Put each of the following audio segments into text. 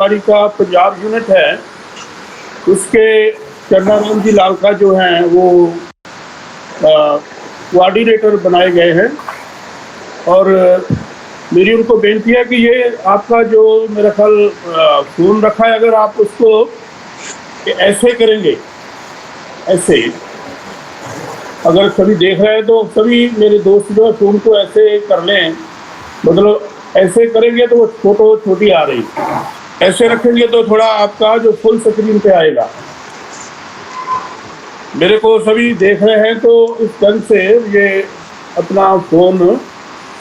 पारी का पंजाब यूनिट है, उसके चन्नाराम जी लालका जो हैं वो कोऑर्डिनेटर बनाए गए हैं। और मेरी उनको बेनती है कि ये आपका जो मेरा ख्याल फ़ोन रखा है, अगर आप उसको ऐसे करेंगे, ऐसे अगर सभी देख रहे हैं तो सभी मेरे दोस्त जो है फ़ोन को ऐसे कर लें, मतलब ऐसे करेंगे तो वो फोटो छोटी आ रही, ऐसे रखेंगे तो थोड़ा आपका जो फुल स्क्रीन पे आएगा। मेरे को सभी देख रहे हैं तो इस ढंग से ये अपना फ़ोन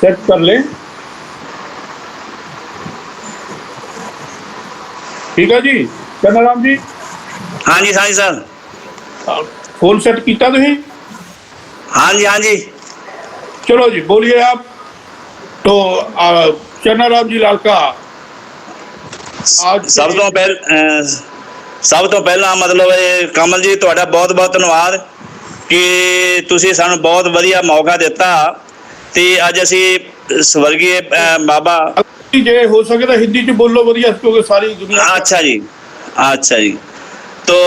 सेट कर लें। ठीक है जी चन्नाराम जी। हाँ जी सर। फोन सेट किया तुम? हाँ जी। चलो जी बोलिए आप। तो चन्नाराम जी लालका आज सब तो पहला मतलब कमल जी ਤੁਹਾਡਾ बहुत बहुत धन्यवाद कि ਤੁਸੀਂ ਸਾਨੂੰ बहुत ਵਧੀਆ मौका ਦਿੱਤਾ ਤੇ ਅੱਜ ਅਸੀਂ स्वर्गीय बाबा जे हो सके तो हिंदी च बोलो बढ़िया, क्योंकि सारी दुनिया। अच्छा जी। तो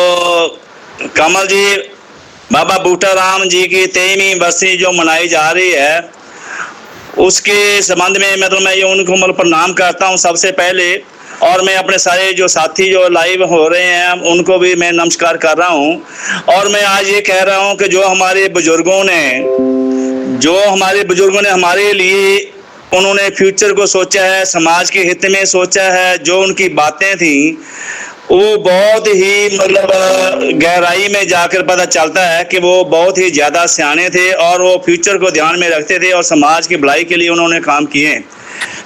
कमल जी, बाबा बूटा राम जी की 23वीं बरसी जो मनाई जा रही है, उसके संबंध में मतलब मैं ये उनको मतलब प्रणाम करता हूँ सबसे पहले। और मैं अपने सारे जो साथी जो लाइव हो रहे हैं उनको भी मैं नमस्कार कर रहा हूँ। और मैं आज ये कह रहा हूँ कि जो हमारे बुजुर्गों ने हमारे लिए उन्होंने फ्यूचर को सोचा है, समाज के हित में सोचा है, जो उनकी बातें थी वो बहुत ही मतलब गहराई में जाकर पता चलता है कि वो बहुत ही ज़्यादा सियाने थे और वो फ्यूचर को ध्यान में रखते थे और समाज की भलाई के लिए उन्होंने काम किए।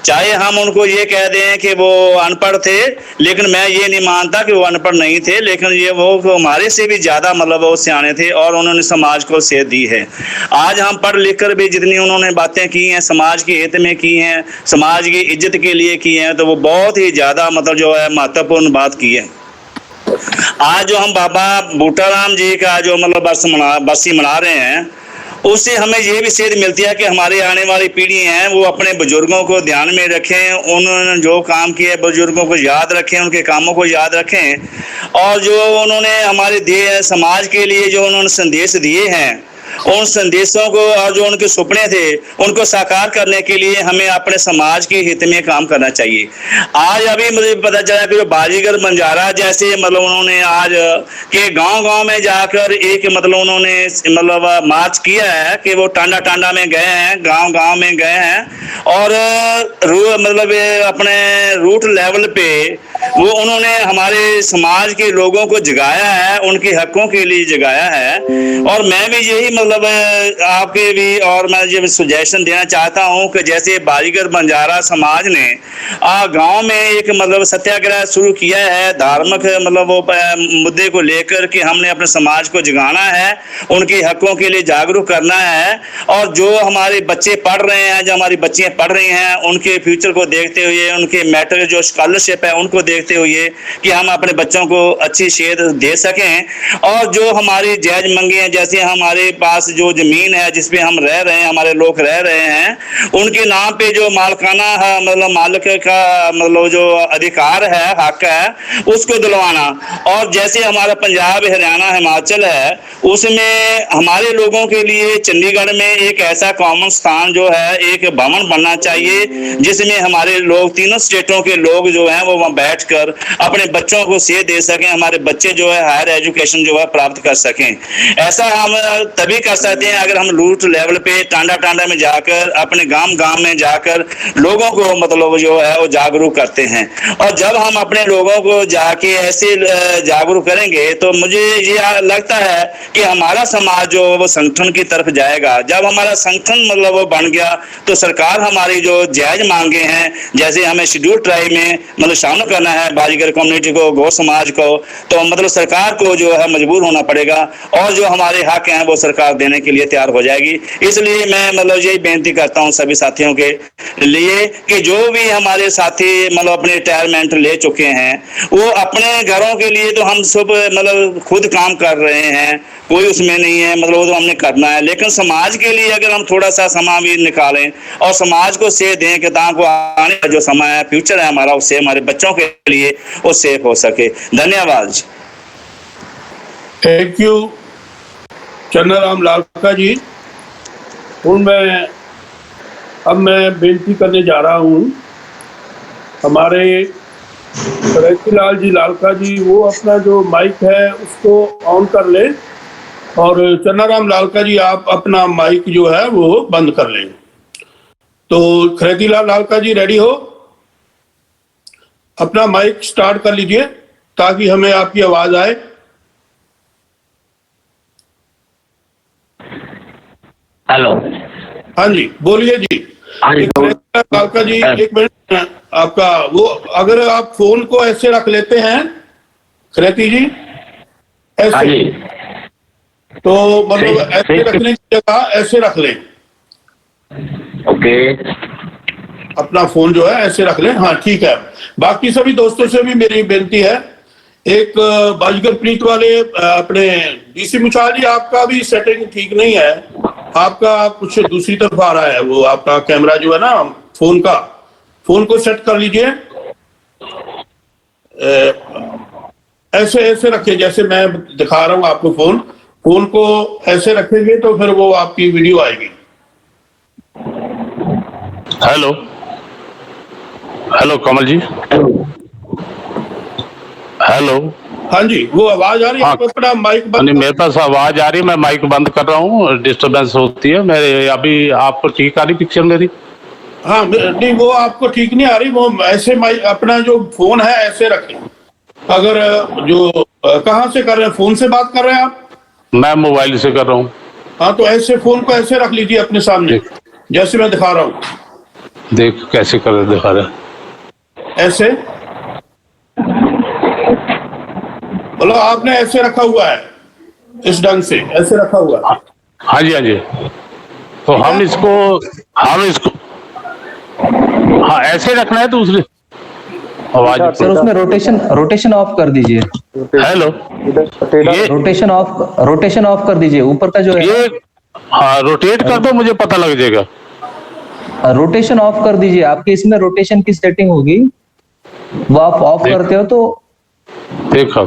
चाहे हम उनको ये कह दें कि वो अनपढ़ थे, लेकिन मैं ये नहीं मानता कि वो अनपढ़ नहीं थे, लेकिन ये वो हमारे से भी ज़्यादा मतलब वो सियाने थे और उन्होंने समाज को सेध दी है। आज हम पढ़ लिख कर भी जितनी उन्होंने बातें की हैं समाज के हित में की हैं, समाज की इज्जत के लिए की हैं, तो वो बहुत ही ज़्यादा मतलब जो है महत्वपूर्ण बात की है। आज जो हम बाबा बूटा राम जी का जो मतलब बरसी मना रहे हैं, उससे हमें ये भी सेध मिलती है कि हमारी आने वाली पीढ़ी हैं वो अपने बुजुर्गों को ध्यान में रखें, उन्होंने जो काम किए बुजुर्गों को याद रखें, उनके कामों को याद रखें। और जो उन्होंने हमारे समाज के लिए जो उन्होंने संदेश दिए हैं, उन संदेशों को और जो उनके सपने थे उनको साकार करने के लिए हमें अपने समाज के हित में काम करना चाहिए। आज अभी मुझे पता चला कि जो बाजीगर बंजारा जैसे मतलब उन्होंने आज के गांव में जाकर एक मतलब उन्होंने मतलब मार्च किया है कि वो टांडा में गए हैं, गांव में गए हैं और मतलब अपने रूट लेवल पे वो उन्होंने हमारे समाज के लोगों को जगाया है, उनके हकों के लिए जगाया है। और मैं भी यही मतलब आपके भी और मैं ये सुजेशन देना चाहता हूं कि जैसे बाजीगर बंजारा समाज ने गांव में एक मतलब सत्याग्रह शुरू किया है धार्मिक मतलब वो मुद्दे को लेकर कि हमने अपने समाज को जगाना है, उनके हकों के लिए जागरूक करना है। और जो हमारे बच्चे पढ़ रहे हैं, जो हमारी बच्चियां पढ़ रही हैं, उनके फ्यूचर को देखते हुए, उनके मैटर जो स्कॉलरशिप है उनको देखते हुए कि हम अपने बच्चों को अच्छी सेध दे सकें। और जो हमारी जायज मंगे हैं, जैसे हमारे पास जो जमीन है जिसपे हम रह रहे हैं, हमारे लोग रह रहे हैं, उनके नाम पे जो मालकाना है मतलब मालिक का मतलब जो अधिकार है, हक है, उसको दिलवाना। और जैसे हमारा पंजाब, हरियाणा, हिमाचल है, उसमें हमारे लोगों के लिए चंडीगढ़ में एक ऐसा कॉमन स्थान जो है एक भवन बनना चाहिए जिसमें हमारे लोग तीनों स्टेटों के लोग जो हैं वो वहाँ बैठकर अपने बच्चों को सेध दे सकें, हमारे बच्चे जो है हायर एजुकेशन जो है प्राप्त कर सकें। ऐसा हम तभी कर सकते हैं अगर हम रूट लेवल पे टांडा में जाकर अपने गांव में जाकर लोगों को मतलब जो है वो जागरूक करते हैं। और जब हम अपने लोगों को जाके ऐसे जागरूक करेंगे तो मुझे ये लगता है कि हमारा समाज जो वो संगठन की तरफ जाएगा। जब हमारा संगठन मतलब वो बन गया तो सरकार हमारी जो जायज मांगे हैं, जैसे हमें शेड्यूल ट्राइब में मतलब शामिल करना है बाजीगर कम्युनिटी को, गौ समाज को, तो मतलब सरकार को जो है मजबूर होना पड़ेगा और जो हमारे हक हैं वो सरकार पुरस्कार देने के लिए तैयार हो जाएगी। इसलिए मैं मतलब यही बेनती करता हूं सभी साथियों के लिए कि जो भी हमारे साथी मतलब अपने रिटायरमेंट ले चुके हैं, वो अपने घरों के लिए तो हम सब मतलब खुद काम कर रहे हैं, कोई उसमें नहीं है, मतलब वो तो हमने करना है, लेकिन समाज के लिए अगर हम थोड़ा सा समय भी निकालें और समाज को सेध दें कि ताकि आने का जो समय है, फ्यूचर है हमारा, उससे हमारे बच्चों के लिए वो सेफ हो सके। धन्यवाद। थैंक यू चन्नाराम लालका जी। अब मैं बेनती करने जा रहा हूँ हमारे रैतीलाल जी लालका जी, वो अपना जो माइक है उसको ऑन कर लें, और चन्नाराम लालका जी आप अपना माइक जो है वो बंद कर लें। तो रैतीलाल लालका जी रेडी हो, अपना माइक स्टार्ट कर लीजिए ताकि हमें आपकी आवाज आए। हेलो। हाँ जी, बोलिए जी। लालका जी, एक मिनट, आपका वो अगर आप फोन को ऐसे रख लेते हैं खरेती जी, ऐसे, तो मतलब ऐसे रखने की जगह ऐसे रख लें। ओके, अपना फोन जो है ऐसे रख लें। हाँ ठीक है। बाकी सभी दोस्तों से भी मेरी बेनती है, एक बाजीगर प्रीत वाले अपने डीसी मुछाल जी, आपका भी सेटिंग ठीक नहीं है, आपका कुछ दूसरी तरफ आ रहा है, वो आपका कैमरा जो है ना फोन को सेट कर लीजिए। ऐसे ऐसे रखिए जैसे मैं दिखा रहा हूं आपको, फोन को ऐसे रखेंगे तो फिर वो आपकी वीडियो आएगी। हेलो हेलो कमल जी, हेलो। हाँ जी, वो आवाज आ रही है? हाँ, आप अपना माइक बंद। मेरे पास आवाज आ रही है, मैं माइक बंद कर रहा हूँ, डिस्टरबेंस होती है। मेरे अभी आपको ठीक आ रही पिक्चर मेरी? हाँ नहीं, वो आपको ठीक नहीं आ रही, वो ऐसे माइक अपना जो फोन है ऐसे रखें। अगर जो कहाँ से कर रहे हैं, फोन से बात कर रहे हैं आप? मैं मोबाइल से कर रहा हूँ। हाँ, तो ऐसे फोन को ऐसे रख लीजिए अपने सामने जैसे मैं दिखा रहा हूँ। देख कैसे कर दिखा रहे, ऐसे बोलो, आपने ऐसे रखा हुआ है, इस ढंग से ऐसे रखा हुआ है। हाँ जी हाँ जी। तो हम इसको हाँ ऐसे रखना है। दूसरी आवाज सर, उसमें रोटेशन ऑफ कर दीजिए। हेलो, ये रोटेशन ऑफ कर दीजिए, ऊपर का जो है ये हाँ रोटेट कर दो, मुझे पता लग जाएगा। रोटेशन ऑफ कर दीजिए। आपके इसमें रोटेशन की सेटिंग होगी, वो आप ऑफ करते हो तो देखा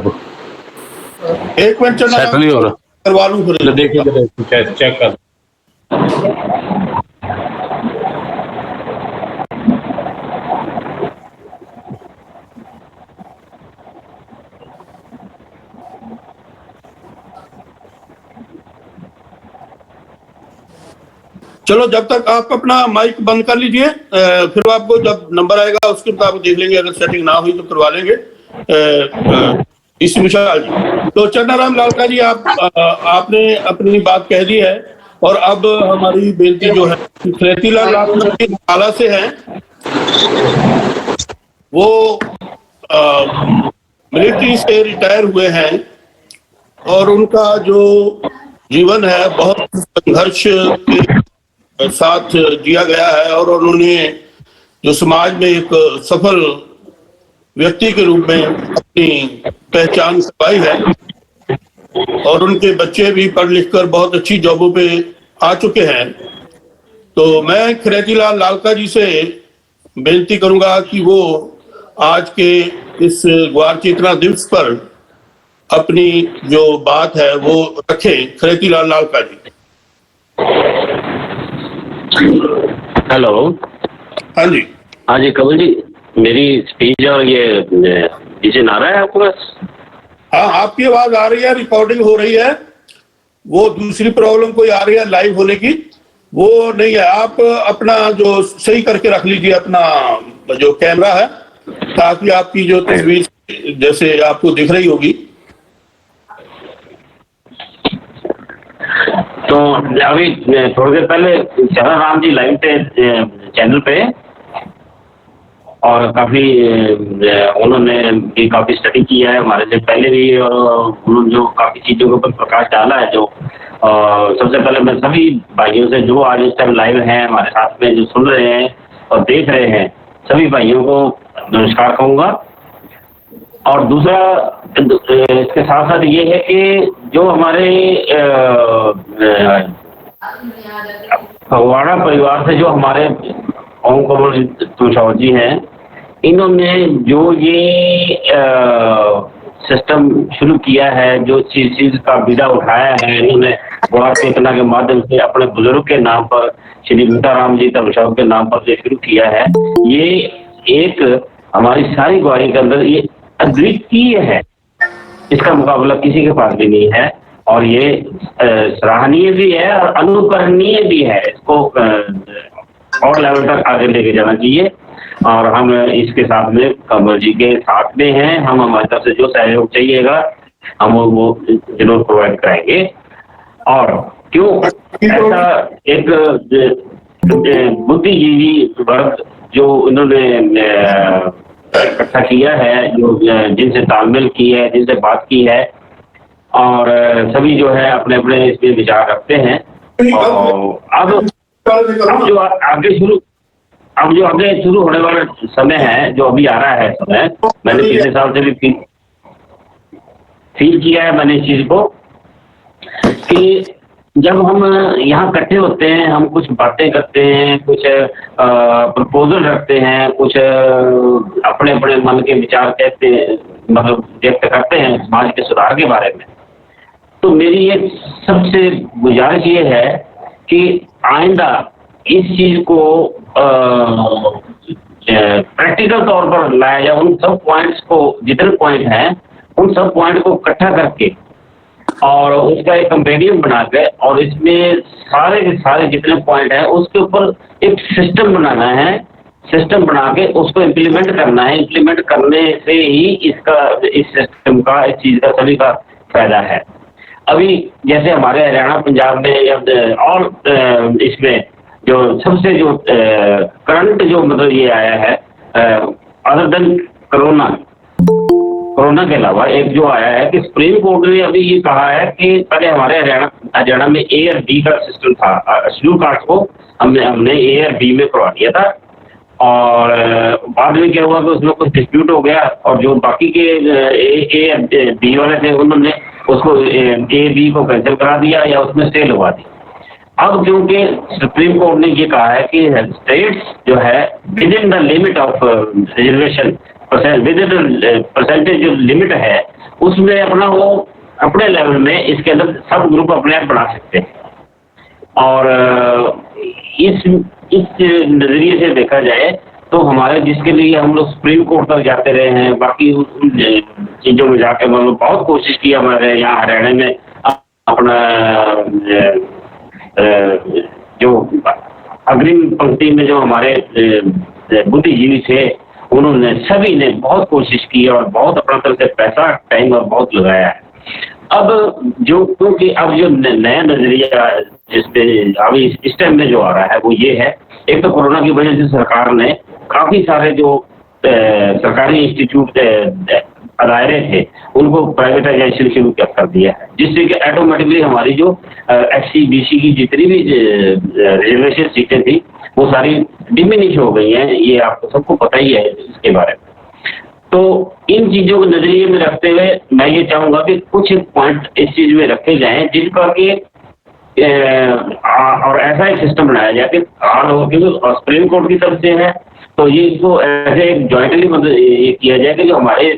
एक मिनट सेट नहीं हो रहा, करवा लूं फिर। देखिए चेक कर। चलो, जब तक आप अपना माइक बंद कर लीजिए, फिर आपको जब नंबर आएगा उसके मुताबिक देख लेंगे, अगर सेटिंग ना हुई तो करवा लेंगे। इस विशाल जी, तो चन्नाराम लालका जी, आपने अपनी बात कह दी है, और अब हमारी बेनती जो है रैतीलाल लालका जी काला से है, वो मिलिट्री से रिटायर हुए हैं, और उनका जो जीवन है बहुत संघर्ष के साथ जिया गया है, और उन्होंने जो समाज में एक सफल व्यक्ति के रूप में अपनी पहचान करवाई है, और उनके बच्चे भी पढ़ लिख कर बहुत अच्छी जॉबों पे आ चुके हैं। तो मैं रैतीलाल लालका जी से बेनती करूंगा कि वो आज के इस ग्वार चेतना दिवस पर अपनी जो बात है वो रखें। रैतीलाल लालका जी। हेलो। हाँ जी। हाँ जी कमल जी, मेरी स्पीच और ये डिसीजन आ रहा है आपको पास? हाँ, आपकी आवाज आ रही है, रिकॉर्डिंग हो रही है। वो दूसरी प्रॉब्लम कोई आ रही है लाइव होने की, वो नहीं है। आप अपना जो सही करके रख लीजिए अपना जो कैमरा है, ताकि आपकी जो तस्वीर जैसे आपको दिख रही होगी। तो अभी थोड़ी देर पहले चन्नाराम जी लाइव थे चैनल पे, और काफी उन्होंने भी काफी स्टडी किया है हमारे से पहले भी, और उन्होंने जो काफी चीजों के ऊपर प्रकाश डाला है, जो सबसे पहले मैं सभी भाइयों से जो आज इस टाइम लाइव हैं हमारे साथ में, जो सुन रहे हैं और देख रहे हैं, सभी भाइयों को नमस्कार कहूँगा। और दूसरा इसके साथ साथ ये है कि जो हमारे फगवाड़ा परिवार से जो हमारे ओम कमल तुषार जी हैं, इन्होंने जो ये सिस्टम शुरू किया है, जो चीज का बीड़ा उठाया है, इन्होंने गौर चेतना के माध्यम से अपने बुजुर्ग के नाम पर, श्री सीताराम जी तमसाव के नाम पर जो शुरू किया है, ये एक हमारी सारी ग्वारी के अंदर ये अद्वितीय है। इसका मुकाबला किसी के पास भी नहीं है और ये सराहनीय भी है और अनुकरणीय भी है। इसको और लेवल तक आगे लेके जाना चाहिए और हम इसके साथ में कमल जी के साथ में हैं। हम हमारी तरफ से जो सहयोग चाहिएगा हम वो जरूर प्रोवाइड कराएंगे। और क्यों ऐसा एक बुद्धिजीवी वर्ग जो इन्होंने इकट्ठा किया है, जो जिनसे तालमेल की है, जिनसे बात की है और सभी जो है अपने अपने इसमें विचार रखते हैं। और अब जो आगे शुरू होने वाला समय है, जो अभी आ रहा है समय, मैंने पिछले साल से भी फील किया है मैंने इस चीज को कि जब हम यहाँ इकट्ठे होते हैं, हम कुछ बातें करते हैं, कुछ प्रपोजल रखते हैं, कुछ अपने अपने मन के विचार कहते हैं, मतलब व्यक्त करते हैं समाज के सुधार के बारे में। तो मेरी ये सबसे गुजारिश ये है कि आइंदा इस चीज को प्रैक्टिकल तौर पर लाया जाए। उन सब पॉइंट्स को, जितने पॉइंट हैं उन सब पॉइंट को इकट्ठा करके और उसका एक कंपेरियन बना के और इसमें सारे के सारे जितने पॉइंट हैं उसके ऊपर एक सिस्टम बनाना है। सिस्टम बना के उसको इम्प्लीमेंट करना है। इम्प्लीमेंट करने से ही इस सिस्टम का, इस चीज का सभी का फायदा है। अभी जैसे हमारे हरियाणा, पंजाब में या और इसमें जो सबसे जो करंट जो मतलब ये आया है, अदर देन कोरोना के अलावा एक जो आया है कि सुप्रीम कोर्ट ने अभी ये कहा है कि पहले हमारे हरियाणा में ए और बी का सिस्टम था। शेड्यूल कास्ट को हमने ए और बी में करवा दिया था और बाद में क्या हुआ कि उसमें कुछ डिस्प्यूट हो गया और जो बाकी के ए बी वाले थे उन्होंने उसको ए बी को कैंसिल करा दिया या उसमें स्टे लगवा दी। अब क्योंकि सुप्रीम कोर्ट ने ये कहा है कि स्टेट्स जो है with in the limit of reservation with in percentage जो लिमिट है उसमें अपना वो अपने लेवल में इसके अंदर सब ग्रुप अपने आप बढ़ा सकते हैं। और इस नजरिए से देखा जाए तो हमारे जिसके लिए हम लोग सुप्रीम कोर्ट तक जाते रहे हैं, बाकी चीजों में जाके मतलब बहुत कोशिश की हमारे यहाँ हरियाणा में अपना जो अग्रिम पंक्ति में जो हमारे बुद्धिजीवी थे उन्होंने सभी ने बहुत कोशिश की और बहुत अपना तरफ से पैसा, टाइम और बहुत लगाया है। अब जो क्योंकि अब जो नया नजरिया जिसपे अभी इस टाइम में जो आ रहा है वो ये है, एक तो कोरोना की वजह से सरकार ने काफी सारे जो सरकारी इंस्टीट्यूट दायरे थे उनको प्राइवेटाइजेशन शुरू कर दिया है, जिससे कि ऑटोमेटिकली हमारी जो एससी बीसी की जितनी भी रिजर्वेशन सीटें थी वो सारी डिमिनिश हो गई हैं। ये आपको सबको पता ही है इसके बारे में। तो इन चीजों को नजरिए में रखते हुए मैं ये चाहूंगा कि कुछ पॉइंट इस चीज में रखे जाएं जिनका कि और ऐसा एक सिस्टम बनाया जाए कि क्योंकि सुप्रीम कोर्ट की तरफ से है तो ये इसको ऐसे एक ज्वाइंटली मतलब ये किया जाए कि जो हमारे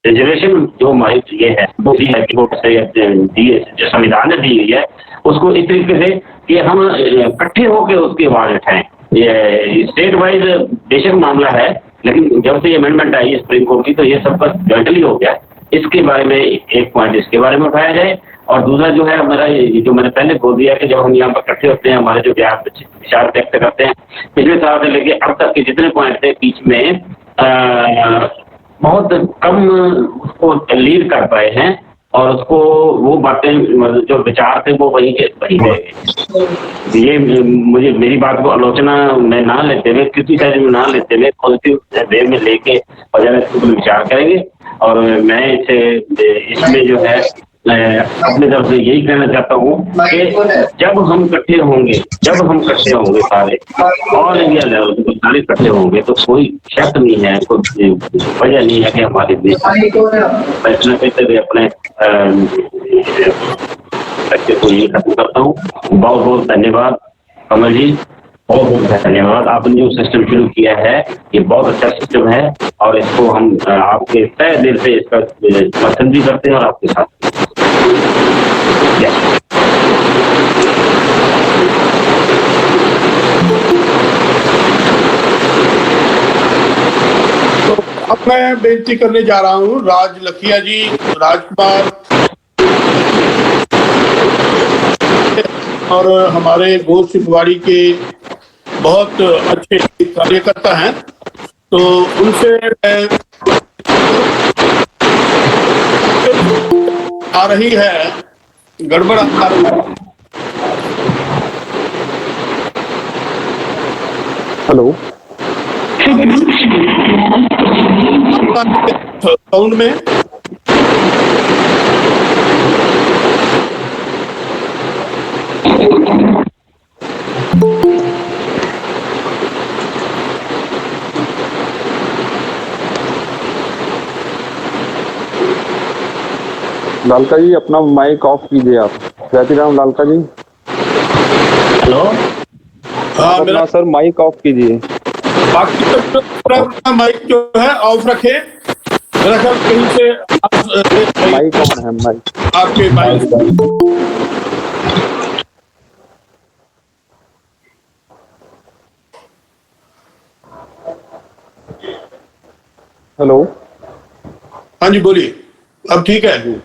रिजर्वेशन जो हमारी ये है वो दी है जो संविधान ने दी हुई है उसको इस तरीके से कि हम इकट्ठे होकर उसकी आवाज उठाएं। ये स्टेट वाइज बेशक मामला है, लेकिन जब से ये अमेंडमेंट आई है सुप्रीम कोर्ट की तो ये सबका ज्वाइंटली हो गया। इसके बारे में एक पॉइंट इसके बारे में उठाया जाए। और दूसरा जो है हमारा जो मैंने पहले बोल दिया कि जब हम यहाँ पर इकट्ठे होते हैं, हमारे जो विचार व्यक्त करते हैं, पिछले साल से लेके अब तक के जितने पॉइंट थे बीच में बहुत कम उसको लीड कर पाए हैं और उसको वो बातें जो विचार थे वो वही रह गए। ये मुझे मेरी बात को आलोचना में ना लेते हुए, क्रिटिसाइज में ना लेते हुए, पॉजिटिव वे में लेके और जरा इसके ऊपर विचार करेंगे और मैं इसमें जो है अपनी तरफ से यही कहना चाहता हूँ कि जब हम इकट्ठे होंगे सारे ऑल इंडिया लेवल पे सारे इकट्ठे होंगे तो कोई शक नहीं है, कोई वजह नहीं है कि हमारे देश फैसला करते हुए अपने को ये खत्म करता हूँ। बहुत बहुत धन्यवाद कमल जी, बहुत बहुत धन्यवाद। आपने जो सिस्टम शुरू किया है ये बहुत अच्छा सिस्टम है और इसको हम आपके तय दिल से इसका समर्थन भी करते हैं और आपके साथ तो अब मैं बेनती करने जा रहा हूँ राज लखिया जी, राजकुमार और हमारे गोष्ठ सिपवाड़ी के बहुत अच्छे कार्यकर्ता हैं, तो उनसे आ रही है गड़बड़ आ रही है। हेलो, साउंड में लालका जी अपना माइक ऑफ कीजिए आप। जयती राम लालका जी। हेलो, हाँ मेरा अपना सर माइक ऑफ कीजिए। बाकी तो पूरा माइक जो है ऑफ रखे, मेरा ख्याल कहीं से माइक ऑन है, माइक आपके माइक। हेलो, हाँ जी बोलिए, अब ठीक है।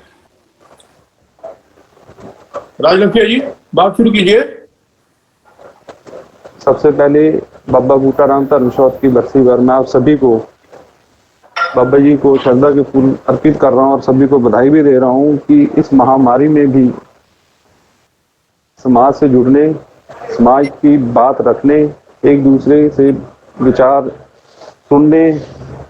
राज लखिया जी बात शुरू कीजिए। सबसे पहले बाबा बूटाराम धर्मशौत की बरसी पर मैं आप सभी को, बाबा जी को श्रद्धा के फूल अर्पित कर रहा हूँ और सभी को बधाई भी दे रहा हूँ कि इस महामारी में भी समाज से जुड़ने, समाज की बात रखने, एक दूसरे से विचार सुनने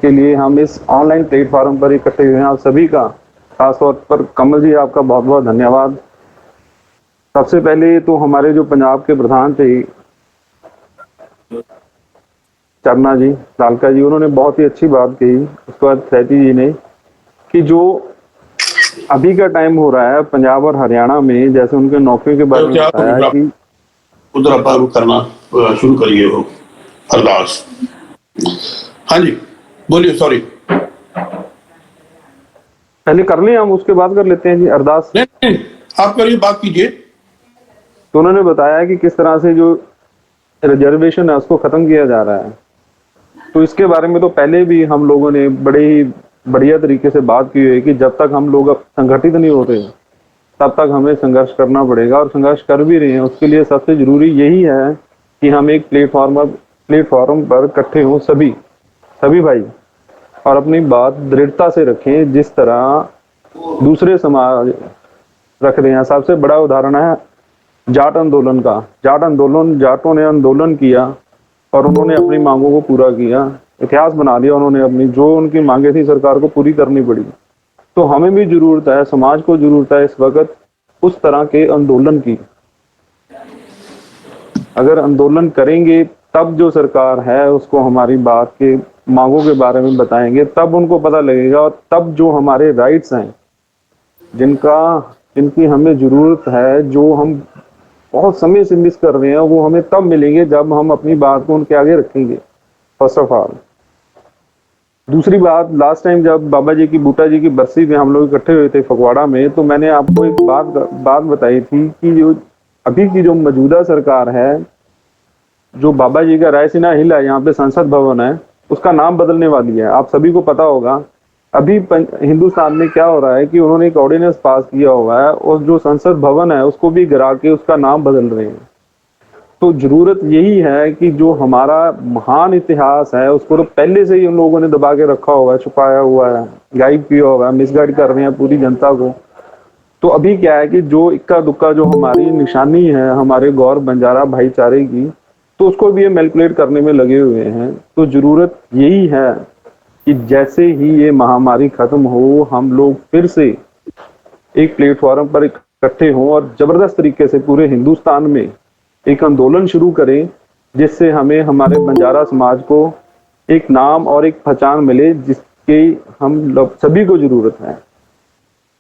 के लिए हम इस ऑनलाइन प्लेटफॉर्म पर इकट्ठे हुए हैं। आप सभी का खासतौर पर कमल जी आपका बहुत बहुत धन्यवाद। सबसे पहले तो हमारे जो पंजाब के प्रधान थे चरना जी, लालका जी, उन्होंने बहुत ही अच्छी बात कही। उसके बाद सैती जी ने कि जो अभी का टाइम हो रहा है पंजाब और हरियाणा में, जैसे उनके नौकरियों के बारे में बताया कि उधर आप करना शुरू करिए वो अरदास। हाँ जी बोलिए, सॉरी। पहले कर लें हम, उसके बाद कर लेते हैं जी अरदास। नहीं, आप करिए, बात कीजिए। तो उन्होंने बताया कि किस तरह से जो रिजर्वेशन है उसको खत्म किया जा रहा है। तो इसके बारे में तो पहले भी हम लोगों ने बड़े ही बढ़िया तरीके से बात की है कि जब तक हम लोग संगठित नहीं होते तब तक हमें संघर्ष करना पड़ेगा और संघर्ष कर भी रहे हैं। उसके लिए सबसे जरूरी यही है कि हम एक प्लेटफॉर्म पर इकट्ठे हों सभी भाई, और अपनी बात दृढ़ता से रखें जिस तरह दूसरे समाज रख रहे हैं। सबसे बड़ा उदाहरण है जाट आंदोलन का। जाटों ने आंदोलन किया और उन्होंने अपनी मांगों को पूरा किया, इतिहास बना दिया उन्होंने। अपनी जो उनकी मांगे थी सरकार को पूरी करनी पड़ी। तो हमें भी जरूरत है, समाज को जरूरत है इस वक्त उस तरह के आंदोलन की। अगर आंदोलन करेंगे तब जो सरकार है उसको हमारी बात के मांगों के बारे में बताएंगे, तब उनको पता लगेगा और तब जो हमारे राइट्स हैं जिनकी हमें जरूरत है, जो हम बहुत समय से मिस कर रहे हैं, वो हमें तब मिलेंगे जब हम अपनी बात को उनके आगे रखेंगे। First of all. दूसरी बात, लास्ट टाइम जब बाबा जी की बूटा जी की बरसी में हम लोग इकट्ठे हुए थे फगवाड़ा में, तो मैंने आपको एक बात बताई थी कि जो अभी की जो मौजूदा सरकार है, जो बाबा जी का रायसीना हिल है, यहाँ पे संसद भवन है, उसका नाम बदलने वाली है। आप सभी को पता होगा अभी हिंदुस्तान में क्या हो रहा है कि उन्होंने एक ऑर्डिनेंस पास किया हुआ है और जो संसद भवन है उसको भी गिरा के उसका नाम बदल रहे हैं। तो जरूरत यही है कि जो हमारा महान इतिहास है उसको तो पहले से ही उन लोगों ने दबा के रखा हुआ है, छुपाया हुआ है, गाइड किया हुआ है, मिसगाइड कर रहे हैं पूरी जनता को। तो अभी क्या है कि जो इक्का दुक्का जो हमारी निशानी है हमारे गौर बंजारा भाईचारे की, तो उसको भी ये मैनिपुलेट करने में लगे हुए हैं। तो जरूरत यही है कि जैसे ही ये महामारी खत्म हो, हम लोग फिर से एक प्लेटफॉर्म पर इकट्ठे हों और जबरदस्त तरीके से पूरे हिंदुस्तान में एक आंदोलन शुरू करें, जिससे हमें हमारे बंजारा समाज को एक नाम और एक पहचान मिले जिसकी हम लोग सभी को जरूरत है।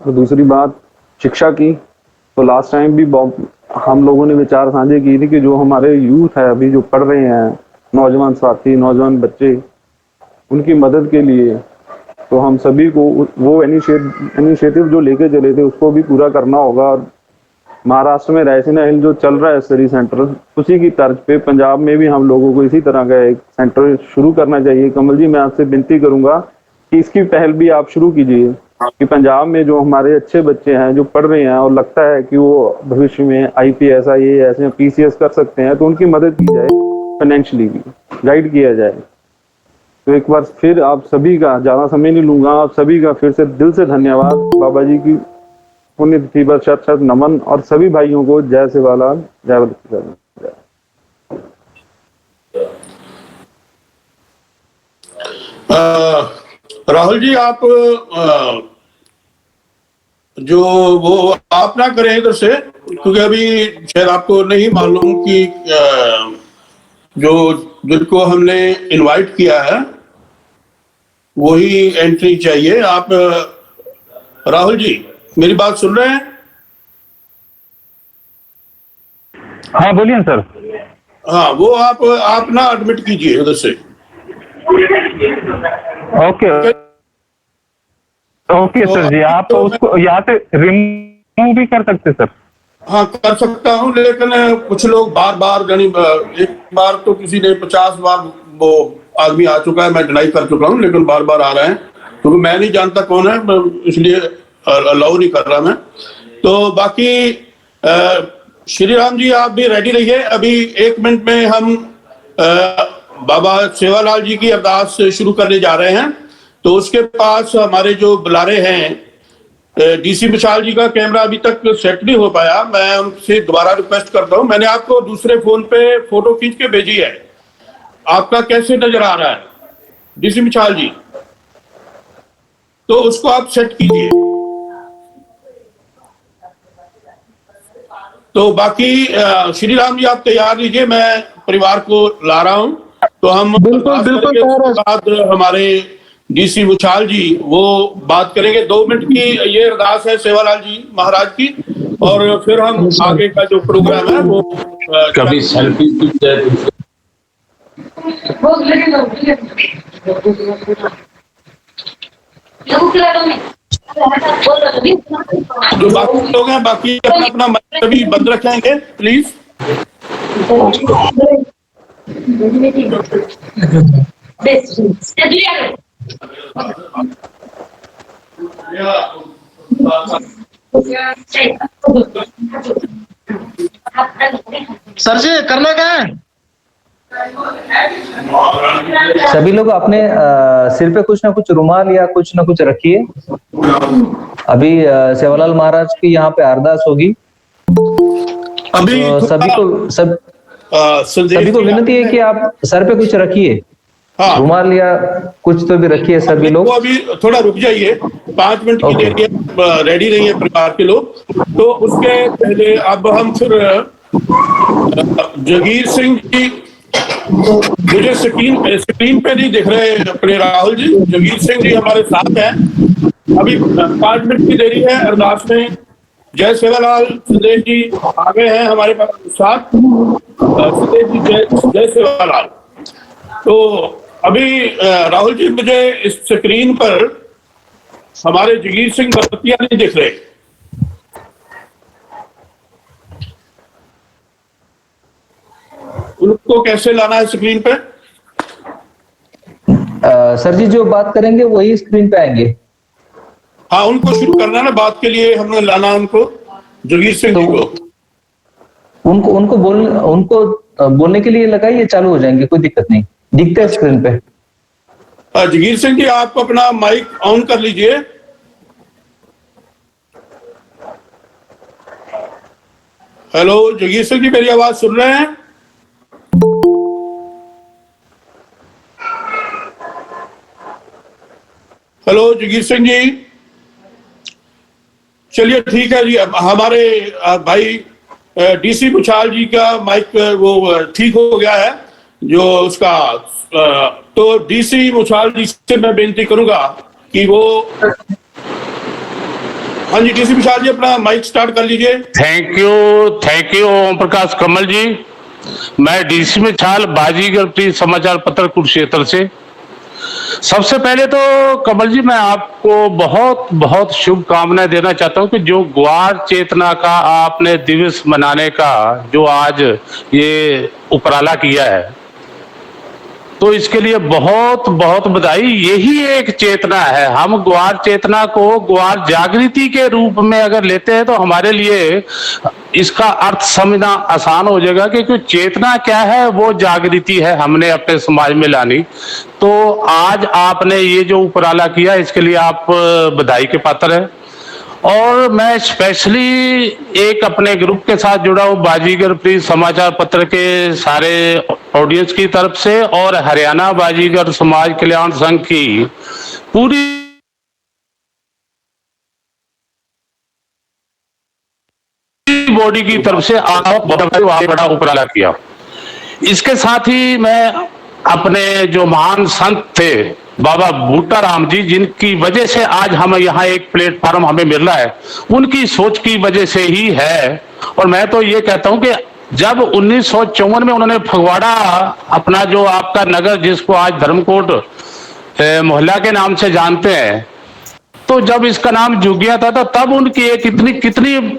और दूसरी बात शिक्षा की, तो लास्ट टाइम भी हम लोगों ने विचार साझे की थी कि जो हमारे यूथ है अभी जो पढ़ रहे हैं, नौजवान साथी, नौजवान बच्चे, उनकी मदद के लिए तो हम सभी को वो इनिशिएटिव जो लेके चले थे उसको भी पूरा करना होगा। और महाराष्ट्र में रायसीना हिल जो चल रहा है स्टडी सेंटर, उसी की तर्ज पे पंजाब में भी हम लोगों को इसी तरह का एक सेंटर शुरू करना चाहिए। कमल जी, मैं आपसे विनती करूंगा कि इसकी पहल भी आप शुरू कीजिए कि पंजाब में जो हमारे अच्छे बच्चे हैं जो पढ़ रहे हैं और लगता है कि वो भविष्य में IPS, IAS या PCS कर सकते हैं, तो उनकी मदद की जाए, फाइनेंशियली भी गाइड किया जाए। तो एक बार फिर आप सभी का, ज्यादा समय नहीं लूंगा, आप सभी का फिर से दिल से धन्यवाद। बाबा जी की पुण्यतिथि पर शत शत नमन और सभी भाइयों को जय सेवालाल, जय बद्रीनाथ। राहुल जी, आप जो वो आप ना करें इधर से, क्योंकि अभी शायद आपको नहीं मालूम कि जो जिनको हमने इनवाइट किया है वही एंट्री चाहिए। आप राहुल जी मेरी बात सुन रहे हैं? हाँ बोलिए सर। हाँ, वो आप ना एडमिट कीजिए उधर से। ओके ओके सर जी, आप उसको यहाँ से रिमूव भी कर सकते सर? हाँ, कर सकता हूँ, लेकिन कुछ लोग बार बार, यानी एक बार तो किसी ने 50 बार वो आदमी आ चुका है, मैं डिनाई कर चुका हूँ, लेकिन बार बार आ रहे हैं क्योंकि मैं नहीं जानता कौन है, इसलिए अलाउ नहीं कर रहा मैं। तो बाकी श्री राम जी आप भी रेडी रहिए। अभी 1 मिनट में हम बाबा सेवालाल जी की अरदास शुरू करने जा रहे हैं। तो उसके पास हमारे जो बुलारे हैं, DC मिसाल जी का कैमरा अभी तक सेट नहीं हो पाया, मैं उनसे दोबारा रिक्वेस्ट करता हूं। मैंने आपको दूसरे फोन पे फोटो खींच के भेजी है, आपका कैसे नजर आ रहा है DC मिसाल जी? तो उसको आप सेट कीजिए। तो बाकी श्री राम जी आप तैयार लीजिए, मैं परिवार को ला रहा हूं। तो हम बिल्कुल बाद हमारे DC मुछाल जी वो बात करेंगे। 2 मिनट की ये अरदास है सेवालाल जी महाराज की, और फिर हम आगे का जो प्रोग्राम है वो कभी सेल्फी जो बाकी लोग हैं, बाकी अपना अपना माइक भी बंद रखेंगे प्लीज। सर जी करना क्या है? सभी लोग अपने सिर पे कुछ ना कुछ रुमाल या कुछ ना कुछ रखिए। अभी सेवालाल महाराज की यहाँ पे अरदास होगी। अभी तो सभी को विनती है कि आप सर पे कुछ रखिए, हाँ, रुमाल या कुछ तो भी रखिए सभी लोग। तो अभी थोड़ा रुक जाइए, 5 मिनट की देर के रेडी रहिए परिवार के लोग। तो उसके पहले अब हम फिर जगीर सिंह जी, मुझे स्क्रीन पे नहीं दिख रहे अपने राहुल जी। जगीर सिंह जी हमारे साथ हैं, अभी 5 मिनट की देरी है अरदास में। जय सेवालाल सुदेश जी आगे हैं हमारे साथ। सुदेश जी जय सेवालाल। तो अभी राहुल जी मुझे इस स्क्रीन पर हमारे जगीर सिंह बतिया नहीं दिख रहे। उनको कैसे लाना है स्क्रीन पे? सर जी जो बात करेंगे वही स्क्रीन पे आएंगे। हाँ, उनको शुरू करना है ना बात के लिए, हमने लाना उनको, जगीर सिंह जी को। उनको बोलने के लिए लगाइए, चालू हो जाएंगे, कोई दिक्कत नहीं, दिखता है स्क्रीन पे। जगीर सिंह जी आप अपना माइक ऑन कर लीजिए। हेलो जगीर सिंह जी, मेरी आवाज सुन रहे हैं? हेलो जगीर सिंह जी, चलिए ठीक है जी। अब हमारे भाई डीसी मुछाल जी का माइक वो ठीक हो गया है जो उसका, तो डीसी मुछाल जी से मैं बेनती करूंगा कि वो, हाँ जी डीसी मुछाल जी अपना माइक स्टार्ट कर लीजिए। थैंक यू ओम प्रकाश कमल जी। मैं डीसी मुछाल बाजीगर प्रिय समाचार पत्र कुरुक्षेत्र से। सबसे पहले तो कमल जी मैं आपको बहुत बहुत शुभकामनाएं देना चाहता हूं कि जो ग्वार चेतना का आपने दिवस मनाने का जो आज ये उपराला किया है, तो इसके लिए बहुत बहुत बधाई। यही एक चेतना है। हम ग्वार चेतना को ग्वार जागृति के रूप में अगर लेते हैं तो हमारे लिए इसका अर्थ समझना आसान हो जाएगा कि चेतना क्या है, वो जागृति है हमने अपने समाज में लानी। तो आज आपने ये जो उपराला किया इसके लिए आप बधाई के पात्र हैं। और मैं स्पेशली एक अपने ग्रुप के साथ जुड़ा हूँ बाजीगर प्रिय समाचार पत्र के सारे ऑडियंस की तरफ से और हरियाणा बाजीगर समाज कल्याण संघ की पूरी बॉडी की तरफ से आप बहुत बड़ा उपराला किया। इसके साथ ही मैं अपने जो महान संत थे बाबा बूटा राम जी, जिनकी वजह से आज हम यहाँ एक प्लेटफॉर्म हमें मिल रहा है, उनकी सोच की वजह से ही है। और मैं तो ये कहता हूँ कि जब 1954 में उन्होंने फगवाड़ा अपना जो आपका नगर जिसको आज धर्मकोट मोहल्ला के नाम से जानते हैं, तो जब इसका नाम जुगिया था तो तब उनकी एक कितनी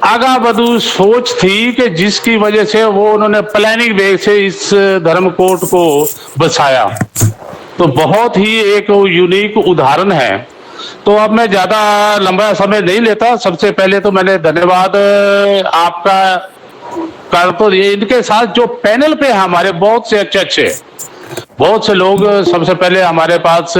आगा बधू सोच थी कि जिसकी वजह से वो उन्होंने प्लानिंग वे से इस धर्मकोट को बसाया। तो बहुत ही एक यूनिक उदाहरण है। तो अब मैं ज्यादा लंबा समय नहीं लेता। सबसे पहले तो मैंने धन्यवाद आपका कर तो ये, इनके साथ जो पैनल पे हमारे बहुत से अच्छे बहुत से लोग, सबसे पहले हमारे पास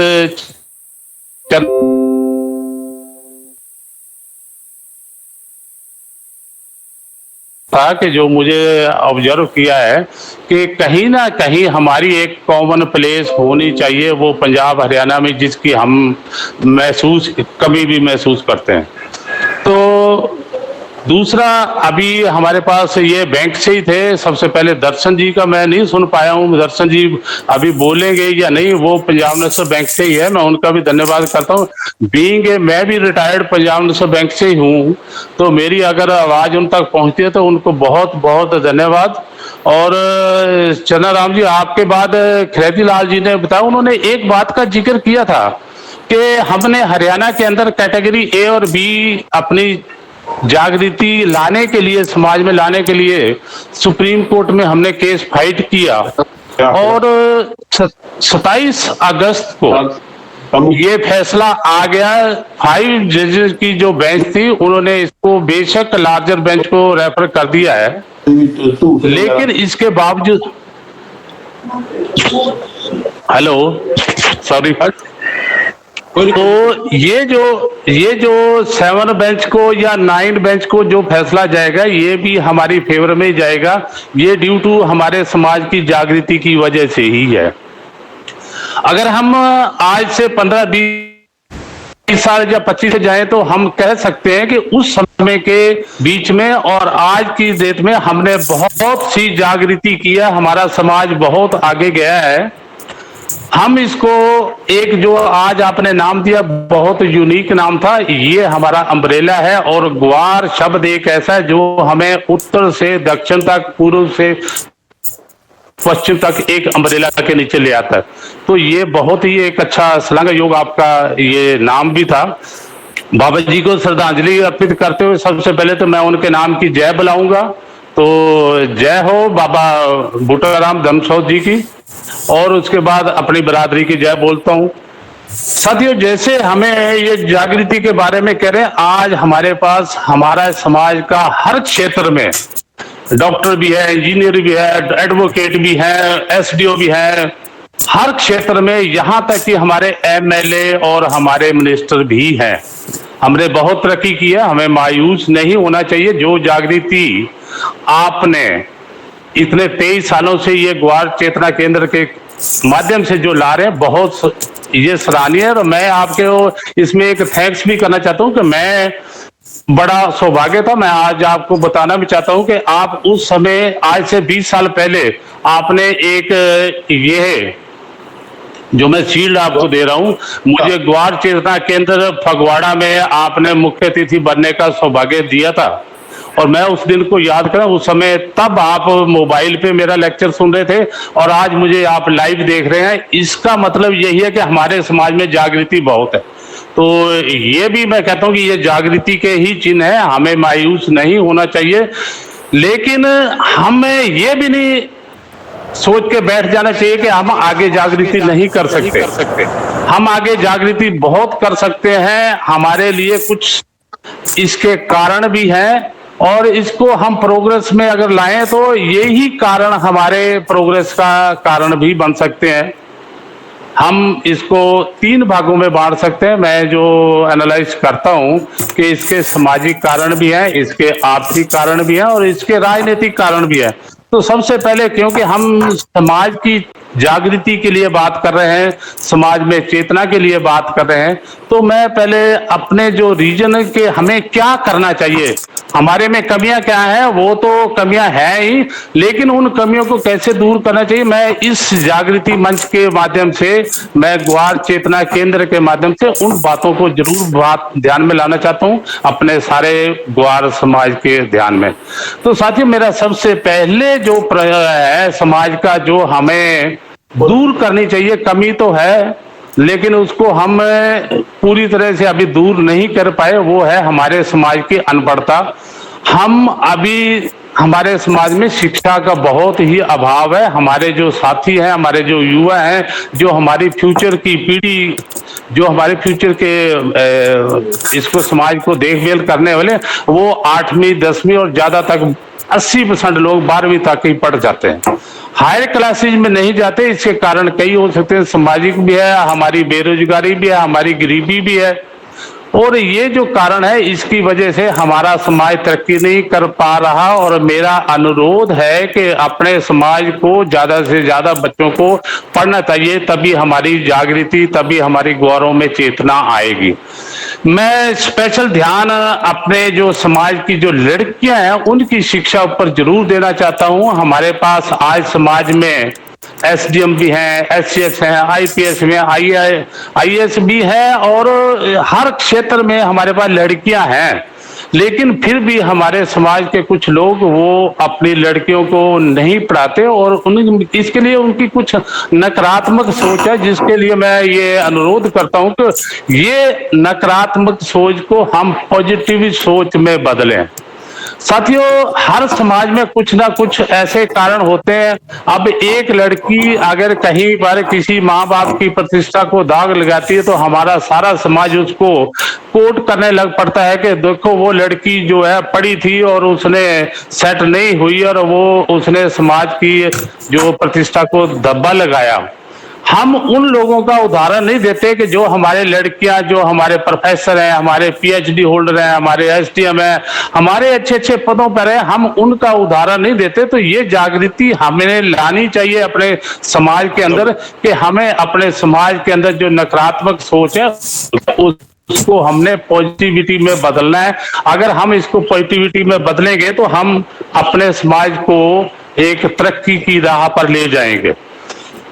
था कि जो मुझे ऑब्जर्व किया है कि कहीं ना कहीं हमारी एक कॉमन प्लेस होनी चाहिए, वो पंजाब हरियाणा में, जिसकी हम कभी भी महसूस करते हैं। तो दूसरा, अभी हमारे पास ये बैंक से ही थे। सबसे पहले दर्शन जी का मैं नहीं सुन पाया हूँ, दर्शन जी अभी बोलेंगे या नहीं, वो पंजाब नेशनल बैंक से ही है, मैं उनका भी धन्यवाद करता हूँ। बीइंग मैं भी रिटायर्ड पंजाब नेशनल बैंक से ही हूँ, तो मेरी अगर आवाज उन तक पहुंचती है तो उनको बहुत बहुत धन्यवाद। और चंद्राराम जी आपके बाद खिलैती लाल जी ने बताया, उन्होंने एक बात का जिक्र किया था कि हमने हरियाणा के अंदर कैटेगरी ए और बी अपनी जागृति लाने के लिए, समाज में लाने के लिए सुप्रीम कोर्ट में हमने केस फाइट किया और 27 अगस्त को ये फैसला आ गया। 5 जजेस की जो बेंच थी उन्होंने इसको बेशक लार्जर बेंच को रेफर कर दिया है, लेकिन इसके बावजूद, हेलो सॉरी, तो ये जो 7 बेंच को या 9 बेंच को जो फैसला जाएगा ये भी हमारी फेवर में जाएगा। ये ड्यू टू हमारे समाज की जागृति की वजह से ही है। अगर हम आज से 15-20 साल या 25 से जाए तो हम कह सकते हैं कि उस समय के बीच में और आज की डेट में हमने बहुत सी जागृति किया, हमारा समाज बहुत आगे गया है। हम इसको एक जो आज आपने नाम दिया बहुत यूनिक नाम था, ये हमारा अम्ब्रेला है। और ग्वार शब्द एक ऐसा है जो हमें उत्तर से दक्षिण तक, पूर्व से पश्चिम तक एक अम्ब्रेला के नीचे ले आता है। तो ये बहुत ही एक अच्छा श्लाघा योग आपका ये नाम भी था। बाबा जी को श्रद्धांजलि अर्पित करते हुए सबसे पहले तो मैं उनके नाम की जय बुलाऊंगा। तो जय हो बाबा बूटा राम धर्मसोत जी की, और उसके बाद अपनी बरादरी की जय बोलता हूँ। साथियों, जैसे हमें ये जागृति के बारे में कह रहे हैं, आज हमारे पास हमारा समाज का हर क्षेत्र में डॉक्टर भी है, इंजीनियर भी है, एडवोकेट भी है, एसडीओ भी है, हर क्षेत्र में, यहाँ तक कि हमारे एमएलए और हमारे मिनिस्टर भी हैं। हमने बहुत तरक्की की है, हमें मायूस नहीं होना चाहिए। जो जागृति आपने इतने 23 सालों से ये ग्वार चेतना केंद्र के माध्यम से जो ला रहे हैं, बहुत ये सराहनीय है। और मैं आपके इसमें एक थैंक्स भी करना चाहता हूँ कि मैं बड़ा सौभाग्य था, मैं आज आपको बताना भी चाहता हूं कि आप उस समय आज से 20 साल पहले आपने एक ये जो मैं शील्ड आपको दे रहा हूं, मुझे ग्वार चेतना केंद्र फगवाड़ा में आपने मुख्य अतिथि बनने का सौभाग्य दिया था। और मैं उस दिन को याद करा, उस समय तब आप मोबाइल पे मेरा लेक्चर सुन रहे थे और आज मुझे आप लाइव देख रहे हैं। इसका मतलब यही है कि हमारे समाज में जागृति बहुत है। तो ये भी मैं कहता हूं कि ये जागृति के ही चिन्ह है, हमें मायूस नहीं होना चाहिए। लेकिन हमें ये भी नहीं सोच के बैठ जाना चाहिए कि हम आगे जागृति नहीं कर सकते। हम आगे जागृति बहुत कर सकते हैं। हमारे लिए कुछ इसके कारण भी हैं और इसको हम प्रोग्रेस में अगर लाएं तो यही कारण हमारे प्रोग्रेस का कारण भी बन सकते हैं। हम इसको 3 भागों में बांट सकते हैं। मैं जो एनालाइज करता हूं कि इसके सामाजिक कारण भी हैं, इसके आर्थिक कारण भी हैं और इसके राजनीतिक कारण भी है। तो सबसे पहले, क्योंकि हम समाज की जागृति के लिए बात कर रहे हैं, समाज में चेतना के लिए बात कर रहे हैं, तो मैं पहले अपने जो रीजन के हमें क्या करना चाहिए, हमारे में कमियां क्या हैं, वो तो कमियां हैं ही, लेकिन उन कमियों को कैसे दूर करना चाहिए, मैं इस जागृति मंच के माध्यम से, मैं ग्वार चेतना केंद्र के माध्यम से उन बातों को जरूर बात ध्यान में लाना चाहता हूं अपने सारे ग्वार समाज के ध्यान में। तो साथियों, मेरा सबसे पहले जो है समाज का जो हमें दूर करनी चाहिए, कमी तो है लेकिन उसको हम पूरी तरह से अभी दूर नहीं कर पाए, वो है हमारे समाज की अनपढ़ता। हम अभी हमारे समाज में शिक्षा का बहुत ही अभाव है। हमारे जो साथी हैं, हमारे जो युवा हैं, जो हमारी फ्यूचर की पीढ़ी, जो हमारे फ्यूचर के इसको समाज को देखभाल करने वाले, वो 8वीं 10वीं और ज्यादा तक 80% लोग 12वीं तक ही पढ़ जाते हैं, हायर क्लासेज में नहीं जाते। इसके कारण कई हो सकते हैं, सामाजिक भी है, हमारी बेरोजगारी भी है, हमारी गरीबी भी है। और ये जो कारण है, इसकी वजह से हमारा समाज तरक्की नहीं कर पा रहा। और मेरा अनुरोध है कि अपने समाज को ज्यादा से ज्यादा बच्चों को पढ़ना चाहिए, तभी हमारी जागृति, तभी हमारी ग्वारों में चेतना आएगी। मैं स्पेशल ध्यान अपने जो समाज की जो लड़कियां हैं उनकी शिक्षा ऊपर जरूर देना चाहता हूं। हमारे पास आज समाज में एसडीएम भी हैं, एससीएस हैं, आईपीएस में आईएएस भी है और हर क्षेत्र में हमारे पास लड़कियां हैं। लेकिन फिर भी हमारे समाज के कुछ लोग वो अपनी लड़कियों को नहीं पढ़ाते और इसके लिए उनकी कुछ नकारात्मक सोच है, जिसके लिए मैं ये अनुरोध करता हूं कि ये नकारात्मक सोच को हम पॉजिटिव सोच में बदलें। साथियों, हर समाज में कुछ ना कुछ ऐसे कारण होते हैं। अब एक लड़की अगर कहीं पर किसी माँ बाप की प्रतिष्ठा को दाग लगाती है तो हमारा सारा समाज उसको कोट करने लग पड़ता है कि देखो वो लड़की जो है पढ़ी थी और उसने सेट नहीं हुई और वो उसने समाज की जो प्रतिष्ठा को धब्बा लगाया। हम उन लोगों का उदाहरण नहीं देते कि जो हमारे लड़कियां, जो हमारे प्रोफेसर हैं, हमारे पीएचडी होल्डर हैं, हमारे एसडीएम हैं, हमारे अच्छे अच्छे पदों पर हैं, हम उनका उदाहरण नहीं देते। तो ये जागृति हमें लानी चाहिए अपने समाज के अंदर कि हमें अपने समाज के अंदर जो नकारात्मक सोच है उसको हमने पॉजिटिविटी में बदलना है। अगर हम इसको पॉजिटिविटी में बदलेंगे तो हम अपने समाज को एक तरक्की की राह पर ले जाएंगे।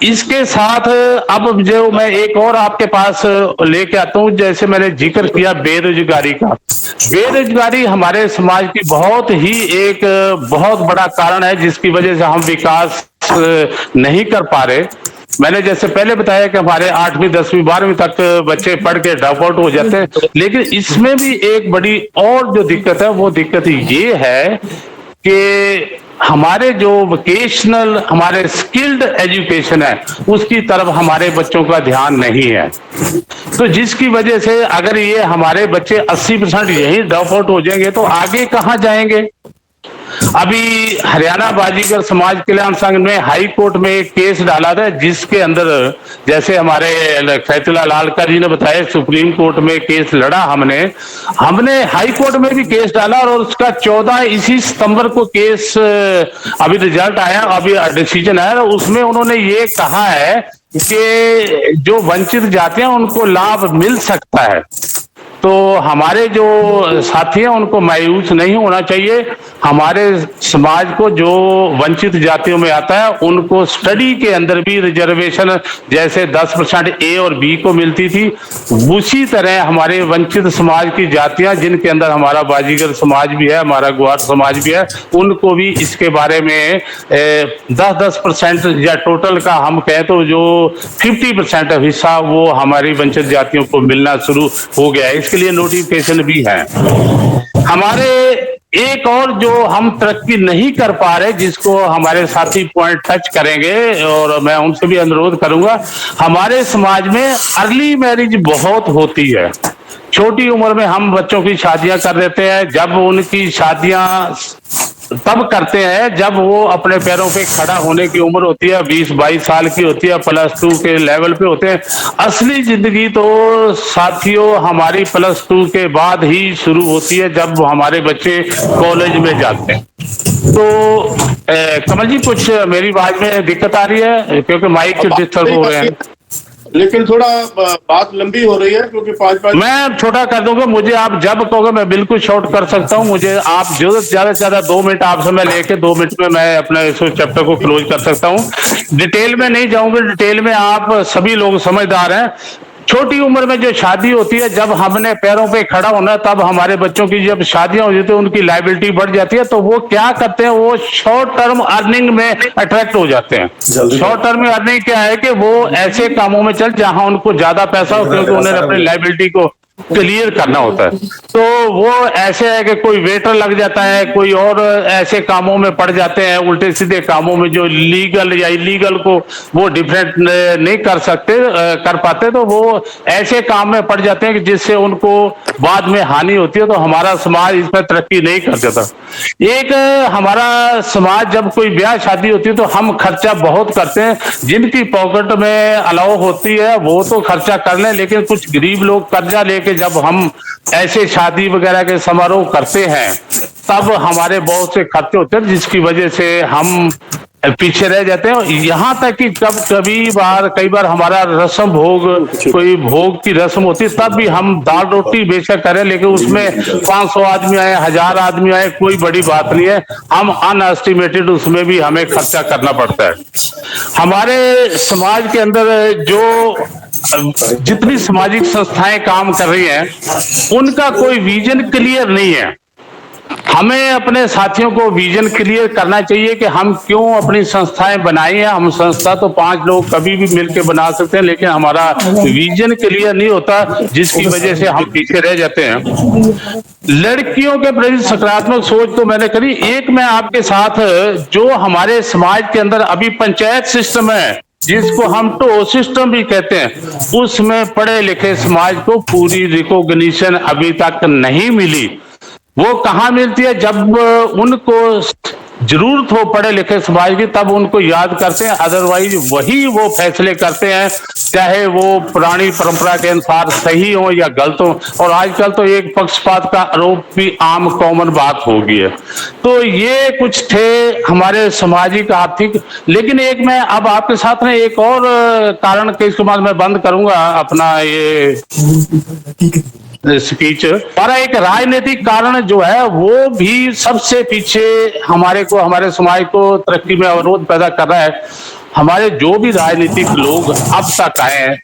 इसके साथ अब जो मैं एक और आपके पास लेके आता हूं, जैसे मैंने जिक्र किया बेरोजगारी का। बेरोजगारी हमारे समाज की बहुत ही एक बहुत बड़ा कारण है जिसकी वजह से हम विकास नहीं कर पा रहे। मैंने जैसे पहले बताया कि हमारे 8वीं 10वीं 12वीं तक बच्चे पढ़ के ड्रॉप आउट हो जाते हैं, लेकिन इसमें भी एक बड़ी और जो दिक्कत है वो दिक्कत ये है कि हमारे जो वोकेशनल, हमारे स्किल्ड एजुकेशन है उसकी तरफ हमारे बच्चों का ध्यान नहीं है। तो जिसकी वजह से अगर ये हमारे बच्चे 80% यही ड्रॉप आउट हो जाएंगे तो आगे कहाँ जाएंगे। अभी हरियाणा बाजीगर समाज कल्याण संघ ने हाई कोर्ट में एक केस डाला था, जिसके अंदर जैसे हमारे फैसला लालकर जी ने बताया, सुप्रीम कोर्ट में केस लड़ा हमने हाई कोर्ट में भी केस डाला और उसका 14 इसी सितंबर को केस अभी रिजल्ट आया, अभी डिसीजन आया। उसमें उन्होंने ये कहा है कि जो वंचित जातियां उनको लाभ मिल सकता है। तो हमारे जो साथी हैं उनको मायूस नहीं होना चाहिए। हमारे समाज को जो वंचित जातियों में आता है उनको स्टडी के अंदर भी रिजर्वेशन जैसे 10% ए और बी को मिलती थी, उसी तरह हमारे वंचित समाज की जातियां जिनके अंदर हमारा बाजीगर समाज भी है, हमारा ग्वार समाज भी है, उनको भी इसके बारे में 10% या टोटल का हम कहें तो जो 50% हिस्सा वो हमारी वंचित जातियों को मिलना शुरू हो गया है। इसके लिए नोटिफिकेशन भी है। हमारे एक और जो हम तरक्की नहीं कर पा रहे, जिसको हमारे साथी पॉइंट टच करेंगे और मैं उनसे भी अनुरोध करूंगा, हमारे समाज में अर्ली मैरिज बहुत होती है। छोटी उम्र में हम बच्चों की शादियां कर देते हैं। जब उनकी शादियां तब करते हैं जब वो अपने पैरों पे खड़ा होने की उम्र होती है, 20-22 साल की होती है, +2 के लेवल पे होते हैं। असली जिंदगी तो साथियों हमारी +2 के बाद ही शुरू होती है, जब हमारे बच्चे कॉलेज में जाते हैं। तो कमल जी, कुछ मेरी आवाज में दिक्कत आ रही है क्योंकि माइक डिस्टर्ब हो रहे हैं, लेकिन थोड़ा बात लंबी हो रही है क्योंकि 5 मैं छोटा कर दूंगा। मुझे आप जब कहोगे मैं बिल्कुल शॉर्ट कर सकता हूं। मुझे आप ज्यादा से ज्यादा 2 मिनट आपसे मैं लेके 2 मिनट में मैं अपने इस चैप्टर को क्लोज कर सकता हूं। डिटेल में नहीं जाऊंगा, डिटेल में आप सभी लोग समझदार हैं। छोटी उम्र में जो शादी होती है, जब हमने पैरों पे खड़ा होना, तब हमारे बच्चों की जब शादियां हो जाती है उनकी लायबिलिटी बढ़ जाती है। तो वो क्या करते हैं, वो शॉर्ट टर्म अर्निंग में अट्रैक्ट हो जाते हैं। शॉर्ट टर्म अर्निंग क्या है कि वो ऐसे कामों में चल जहां उनको ज्यादा पैसा हो, क्योंकि उन्हें अपनी लायबिलिटी को क्लियर करना होता है। तो वो ऐसे है कि कोई वेटर लग जाता है, कोई और ऐसे कामों में पड़ जाते हैं, उल्टे सीधे कामों में जो लीगल या इलीगल को वो डिफरेंट नहीं कर पाते। तो वो ऐसे काम में पड़ जाते हैं कि जिससे उनको बाद में हानि होती है। तो हमारा समाज इस पर तरक्की नहीं कर सकता। एक हमारा समाज जब कोई ब्याह शादी होती है तो हम खर्चा बहुत करते हैं। जिनकी पॉकेट में अलाउ होती है वो तो खर्चा कर लें, लेकिन कुछ गरीब लोग कर्जा लेके जब हम ऐसे शादी वगैरह के समारोह करते हैं तब हमारे बहुत से खर्चे होते हैं, जिसकी वजह से हम पीछे रह जाते हैं। यहाँ तक कि कई बार हमारा रस्म भोग, कोई भोग की रस्म होती है, तब भी हम दाल रोटी बेशक करें, लेकिन उसमें 500 आदमी आए, 1000 आदमी आए, कोई बड़ी बात नहीं है। हम अनएस्टिमेटेड उसमें भी हमें खर्चा करना पड़ता है। हमारे समाज के अंदर जो जितनी सामाजिक संस्थाएं काम कर रही हैं उनका कोई विजन क्लियर नहीं है। हमें अपने साथियों को विजन क्लियर करना चाहिए कि हम क्यों अपनी संस्थाएं बनाई हैं। हम संस्था तो 5 लोग कभी भी मिलकर बना सकते हैं, लेकिन हमारा विजन क्लियर नहीं होता, जिसकी वजह से हम पीछे रह जाते हैं। लड़कियों के प्रति सकारात्मक सोच तो मैंने करी। एक मैं आपके साथ जो हमारे समाज के अंदर अभी पंचायत सिस्टम है, जिसको हम टो सिस्टम भी कहते हैं, उसमें पढ़े लिखे समाज को पूरी रिकॉग्निशन अभी तक नहीं मिली। वो कहाँ मिलती है, जब उनको जरूरत हो पढ़े लिखे समाज की, तब उनको याद करते हैं। अदरवाइज वही वो फैसले करते हैं, चाहे वो पुरानी परंपरा के अनुसार सही हो या गलत हो। और आजकल तो एक पक्षपात का आरोप भी आम कॉमन बात हो गई है। तो ये कुछ थे हमारे सामाजिक आर्थिक। लेकिन एक मैं अब आपके साथ में एक और कारण के इसके बाद मैं बंद करूंगा अपना ये स्पीच। हमारा एक राजनीतिक कारण जो है वो भी सबसे पीछे हमारे समाज को तरक्की में अवरोध पैदा कर रहा है। हमारे जो भी राजनीतिक लोग अब तक आए हैं,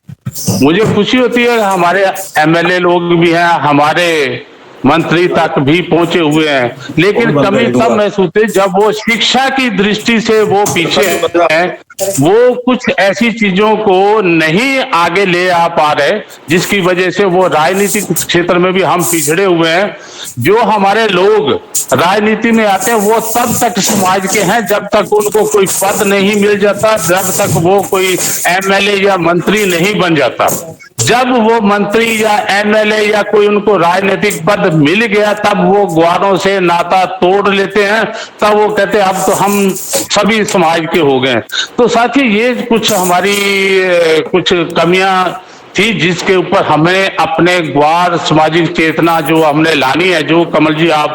मुझे खुशी होती है हमारे एमएलए लोग भी हैं, हमारे मंत्री तक भी पहुंचे हुए हैं, लेकिन कमी तब महसूस होती है जब वो शिक्षा की दृष्टि से वो पीछे हैं। वो कुछ ऐसी चीजों को नहीं आगे ले आ पा रहे, जिसकी वजह से वो राजनीतिक क्षेत्र में भी हम पिछड़े हुए हैं। जो हमारे लोग राजनीति में आते हैं वो तब तक समाज के हैं जब तक उनको कोई पद नहीं मिल जाता, जब तक वो कोई एमएलए या मंत्री नहीं बन जाता। जब वो मंत्री या एमएलए या कोई उनको राजनीतिक पद मिल गया तब वो ग्वारों से नाता तोड़ लेते हैं, तब वो कहते हैं अब तो हम सभी समाज के हो गए। तो साथी ये कुछ हमारी कुछ कमियां थी जिसके ऊपर हमें अपने ग्वार सामाजिक चेतना जो हमने लानी है, जो कमल जी आप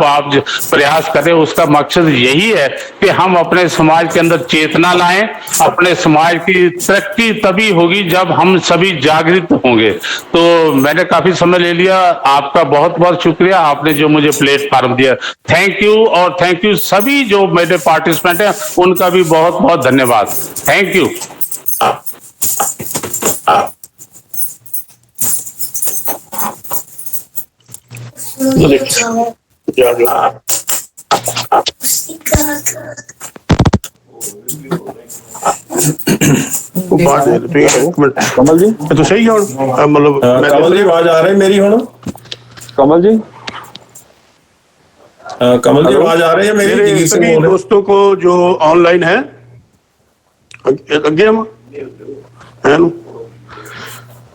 प्रयास करें, उसका मकसद यही है कि हम अपने समाज के अंदर चेतना लाएं। अपने समाज की तरक्की तभी होगी जब हम सभी जागृत होंगे। तो मैंने काफी समय ले लिया, आपका बहुत बहुत शुक्रिया, आपने जो मुझे प्लेटफॉर्म दिया, थैंक यू। और थैंक यू सभी जो मेरे पार्टिसिपेंट हैं, उनका भी बहुत बहुत धन्यवाद, थैंक यू। कमल जी तो सही है मतलब कमल जी आवाज आ रही मेरी हुण? कमल जी कमल जी आवाज आ रही है मेरी? मेरे सभी दोस्तों को जो ऑनलाइन है, अगे हम है ना?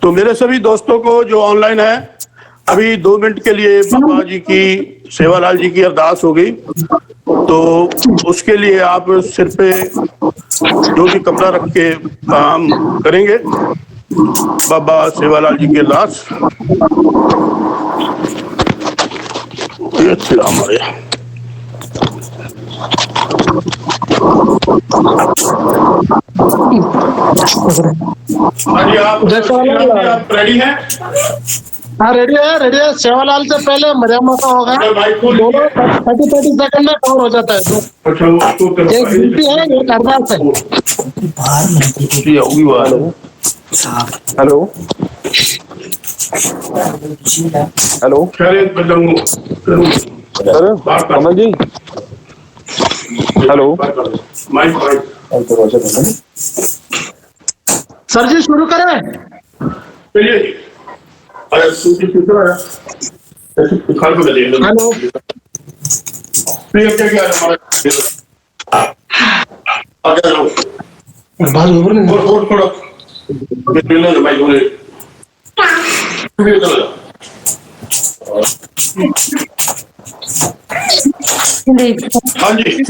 तो मेरे सभी दोस्तों को जो ऑनलाइन है, अभी 2 मिनट के लिए बाबा जी की, सेवालाल जी की अरदास हो गई, तो उसके लिए आप सिर पे जो भी कपड़ा रख के काम करेंगे। बाबा सेवालाल जी की अरदास। हमारे आप रेडी हैं? हाँ रेडी है। सेवालाल से पहले मरियम्मा का होगा, दोनों 30 सेकंड में कवर हो जाता है। एक गिनती है, एक अरदास है। हेलो हेलो सर, कमल जी हेलो। सर जी शुरू करें? हेलो हाँ जी,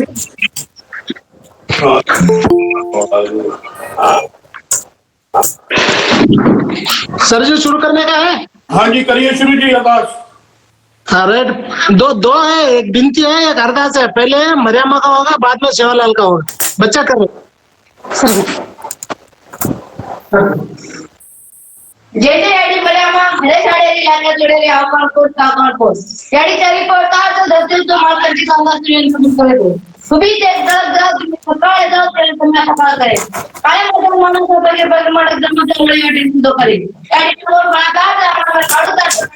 सर जी शुरू करने का है? हाँ जी करिए शुरू जी अरदास। अरे दो है, एक बिनती है, एक अरदास है। पहले मरियम्मा का होगा, बाद में सेवालाल का होगा। बच्चा करो। जेटे याडी मरियम्मा हरे साडेरी लागा जोडेरी आकार कोट काकार कोट याडी चारी कोटा तो धरती तो मार करके सांगा सुन सुन करे दो सुबह ते दर्द सकाळ जाओ तेल तुम्ही सकाळ करे काय मोठं माणूस होतं की बघ मड एकदम चांगली याडी सुद्धा करे याडी तो बागा आम्हाला काढूदा करे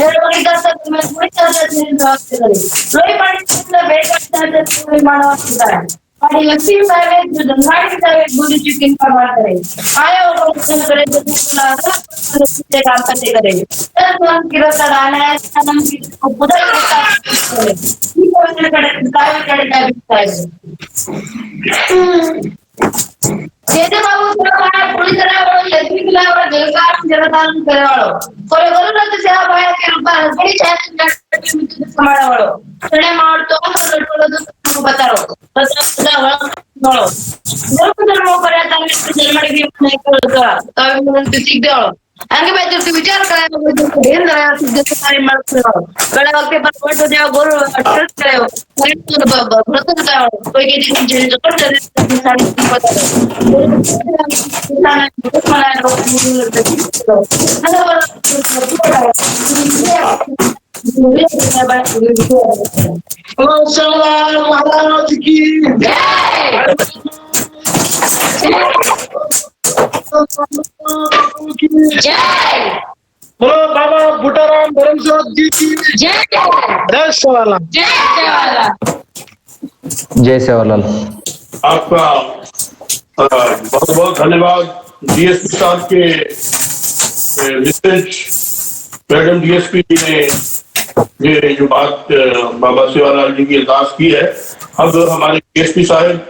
हे लोक इथं तुम्ही पुढे चालत नाही करे लोई पाणी भेट करतात तुम्ही मानव सुद्धा और लक्ष्मी साहेब जो जनवाड़ी साहेब गुरु जी की परवाह करे आया और उसने करे जो सुना से काम करते करे तब हम की रता डाला है हम की पूरा करता है ये कोई करे काय जेते बाबू सरकार पूरी तरह वालों लक्ष्मी वाला जलकार जनतान करे वालों कोई गरुड़ से आ भाई के रूप में बड़ी चाहे समाड़ा वालों चढ़े मार तो तो बता रहो बता जन्म पर्यटन जन्मड़ी नहीं करता तब मुझे सीख दे आगे मैं जो विचार कराया मुझे ढेर कराया सिद्ध सारी मर्द बड़े वक्त पर कोई तो जाओ गुरु ट्रस्ट करे व्रत बताओ कोई के दिन जेल जो कर दे सारी पता महाराज की जय। बोलो बाबा बुटाराम धर्मसोत जी की जय। जय सेवालाल। जय सेवालाल। जय सेवालाल। आपका बहुत बहुत धन्यवाद डीएसपी साहब के मैडम डीएसपी जी ने ये जो बात बाबा सेवालाल जी की अरदास की है। अब हमारे डीएसपी साहब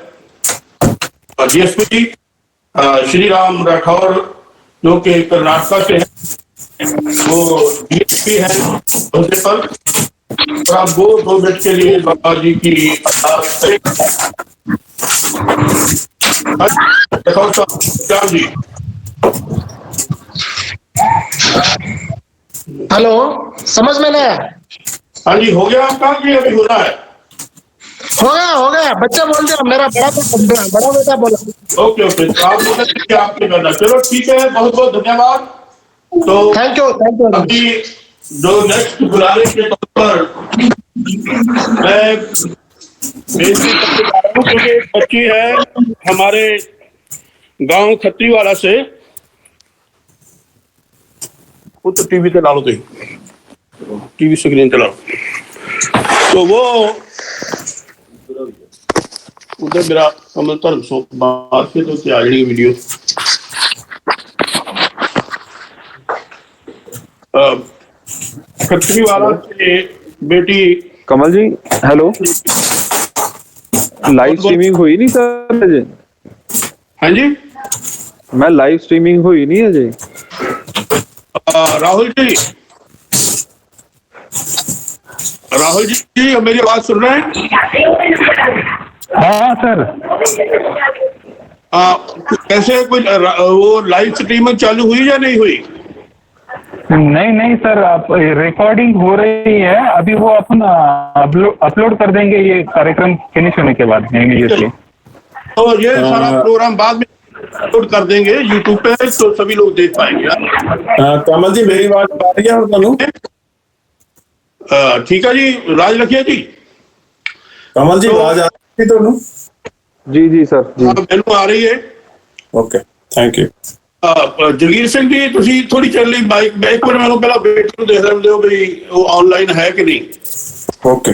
डीएसपी जी श्री राम राठौर जो कि कर्नाटका से है, वो डीएसपी है उनके पर, और आप वो 2 मिनट के लिए बाबा जी की अरदास करें। जी हेलो, समझ में नहीं आया? हाँ जी, हो गया आपका कि अभी हो रहा है? हो गया। बच्चा बोल दिया, मेरा बड़ा बेटा बोला। ओके ओके, तो आप बोले कि आपने करना, चलो ठीक है, बहुत बहुत धन्यवाद। तो थैंक यू। अभी जो नेक्स्ट बुलाने के तौर पर मैं बेनती करके जा रहा हूँ, क्योंकि एक बच्ची है हमारे गांव खत्रीवाला से, वो तो टीवी पे डालो, टीवी स्क्रीन चलाओ, तो वो उधर मेरा कमल धर्म सो बाहर से तो क्या आएगी वीडियो। खत्रीवाला से बेटी कमल जी, हेलो, लाइव स्ट्रीमिंग हुई नहीं सर अजय? हाँ जी, मैं लाइव स्ट्रीमिंग हुई नहीं अजय। राहुल जी मेरी आवाज सुन रहे हैं? हाँ सर। कैसे कोई वो लाइव स्ट्रीमिंग चालू हुई या नहीं हुई? नहीं सर, आप रिकॉर्डिंग हो रही है अभी, वो अपन अपलोड कर देंगे ये कार्यक्रम फिनिश होने के बाद इमीडिएटली। तो ये सारा प्रोग्राम बाद में अपलोड कर देंगे यूट्यूब पे, तो सभी लोग देख पाएंगे। कमल जी मेरी आवाज आ रही है ਤੁਹਾਨੂੰ? ठीक है जी, राज रखिए जी। कमल जी आवाज आ रही है ਤੁਹਾਨੂੰ? जी सर जी, ਮੈਨੂੰ आ रही है। Okay, thank you. Jagir Singh ji, ਤੁਸੀਂ ਥੋੜੀ ਚੱਲ ਲਈ ਬਾਈਕ, ਇੱਕ ਵਾਰ ਮੈਨੂੰ ਪਹਿਲਾਂ ਬੇਟੀ ਨੂੰ ਦੇਖ ਲੈਣ ਦਿਓ ਵੀ ਉਹ ਆਨਲਾਈਨ ਹੈ ਕਿ ਨਹੀਂ। ओके,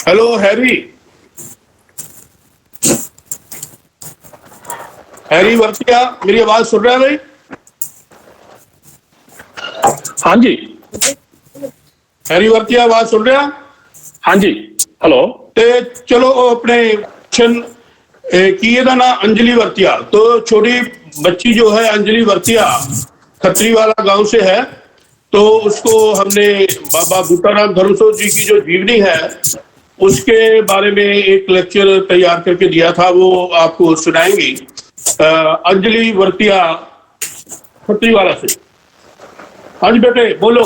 हेलो हैरी वर्तिया, मेरी आवाज सुन रहा है भाई? हाँ जी। हैरी वर्तिया आवाज सुन रहा? हाँ जी, हेलो। ते चलो अपने की ਇਹਦਾ नाम अंजलि वर्तिया, तो छोटी बच्ची जो है अंजलि वर्तिया खत्रीवाला गांव से है, तो उसको हमने बाबा बूटाराम धर्मसोत जी की जो जीवनी है उसके बारे में एक लेक्चर तैयार करके दिया था, वो आपको सुनाएंगी अंजलि वर्तिया खत्रीवाला से। हाँ जी बेटे बोलो।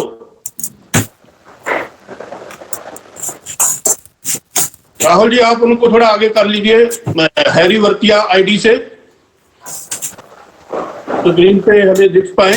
राहुल जी आप उनको थोड़ा आगे कर लीजिए, हैरी वर्तिया आईडी से, तो स्क्रीन पे हमें दिख पाए।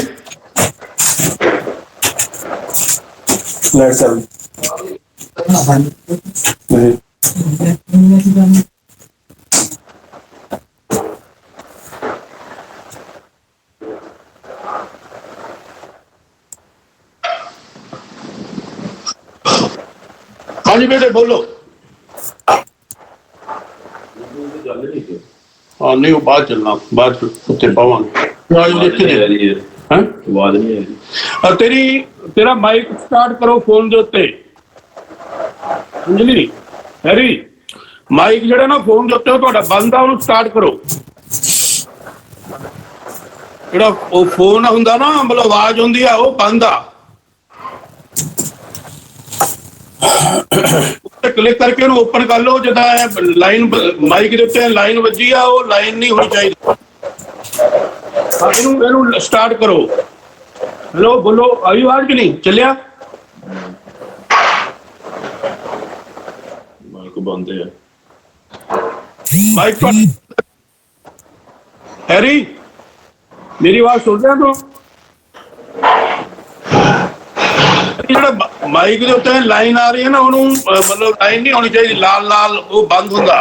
हाँ जी बेटे बोलो। हाँ नहीं, वो बाहर चलना, बाहर कुत्ते पावांगे। तेरा माइक स्टार्ट करो फोन दे उत्ते। अंजलि हैरी माइक ਜਿਹੜਾ ਨਾ ਫੋਨ ਦੇ ਉੱਤੇ ਤੁਹਾਡਾ ਬੰਦ ਆ, ਉਹਨੂੰ ਸਟਾਰਟ ਕਰੋ। ਜਿਹੜਾ ਉਹ ਫੋਨ ਹੁੰਦਾ ਨਾ, ਮਤਲਬ ਆਵਾਜ਼ ਹੁੰਦੀ ਆ, ਉਹ ਬੰਦ ਆ। क्लिक करके ओपन कर लो, जिदा लाइन माइक के उत्ते लाइन वजी आ, वो लाइन नहीं होनी चाहिए। स्टार्ट करो। हेलो बोलो, आई आवाज कि नहीं? चलिया माइक बंद है, माइक हैरी मेरी आवाज सुन रहे हो? ਜਿਹੜਾ ਮਾਈਕ ਦੇ ਉੱਤੇ ਲਾਈਨ ਆ ਰਹੀ ਹੈ ਨਾ, ਉਹਨੂੰ ਮਤਲਬ ਲਾਈਨ ਨਹੀਂ ਹੋਣੀ ਚਾਹੀਦੀ, ਲਾਲ ਲਾਲ ਉਹ ਬੰਦ ਹੁੰਦਾ।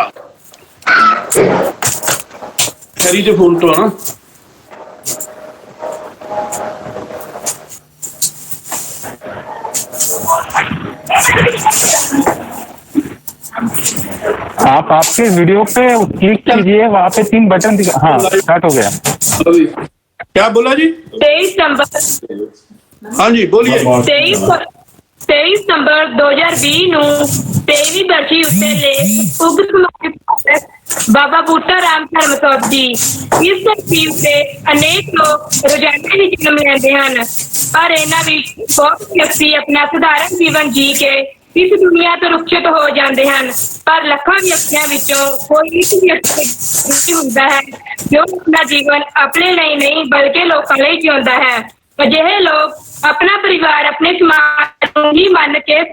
ਹੈਰੀ ਦੇ ਫੋਨ ਤੋਂ ਨਾ आप आपके वीडियो पे क्लिक कीजिए, वहाँ पे 3 बटन दिखा। हाँ स्टार्ट हो गया। क्या बोला जी? 23 नंबर। हाँ जी बोलिए। 23 ਸਤੰਬਰ 2020 ਨੂੰ 23ਵੀਂ ਬਰਸੀ ਉੱਤੇ ਲੇਖ ਉਗ ਸਮਾਜਿਕ ਬਾਬਾ ਬੂਟਾ ਰਾਮ ਧਰਮਸੋਤ ਜੀ। ਇਸ ਧਰਤੀ ਉੱਤੇ ਅਨੇਕ ਲੋਕ ਰੋਜ਼ਾਨਾ ਹੀ ਜਨਮ ਲੈਂਦੇ ਹਨ, ਪਰ ਇਹਨਾਂ ਵਿੱਚ ਬਹੁਤ ਵਿਅਕਤੀ ਆਪਣਾ ਸਧਾਰਨ ਜੀਵਨ ਜੀ ਕੇ ਇਸ ਦੁਨੀਆ ਤੋਂ ਰੁਖਸ਼ਤ ਹੋ ਜਾਂਦੇ ਹਨ, ਪਰ ਲੱਖਾਂ ਵਿਅਕਤੀਆਂ ਵਿੱਚੋਂ ਕੋਈ ਇੱਕ ਵਿਅਕਤੀ ਹੁੰਦਾ ਹੈ ਜੋ ਆਪਣਾ ਜੀਵਨ ਆਪਣੇ ਲਈ ਨਹੀਂ ਬਲਕਿ ਲੋਕਾਂ ਲਈ ਜਿਉਂਦਾ ਹੈ। ਅਜਿਹੇ ਲੋਕ ਆਪਣਾ ਪਰਿਵਾਰ ਆਪਣੇ ਸਮਾਜ ਨੂੰ ਹੀ ਮੰਨ ਕੇ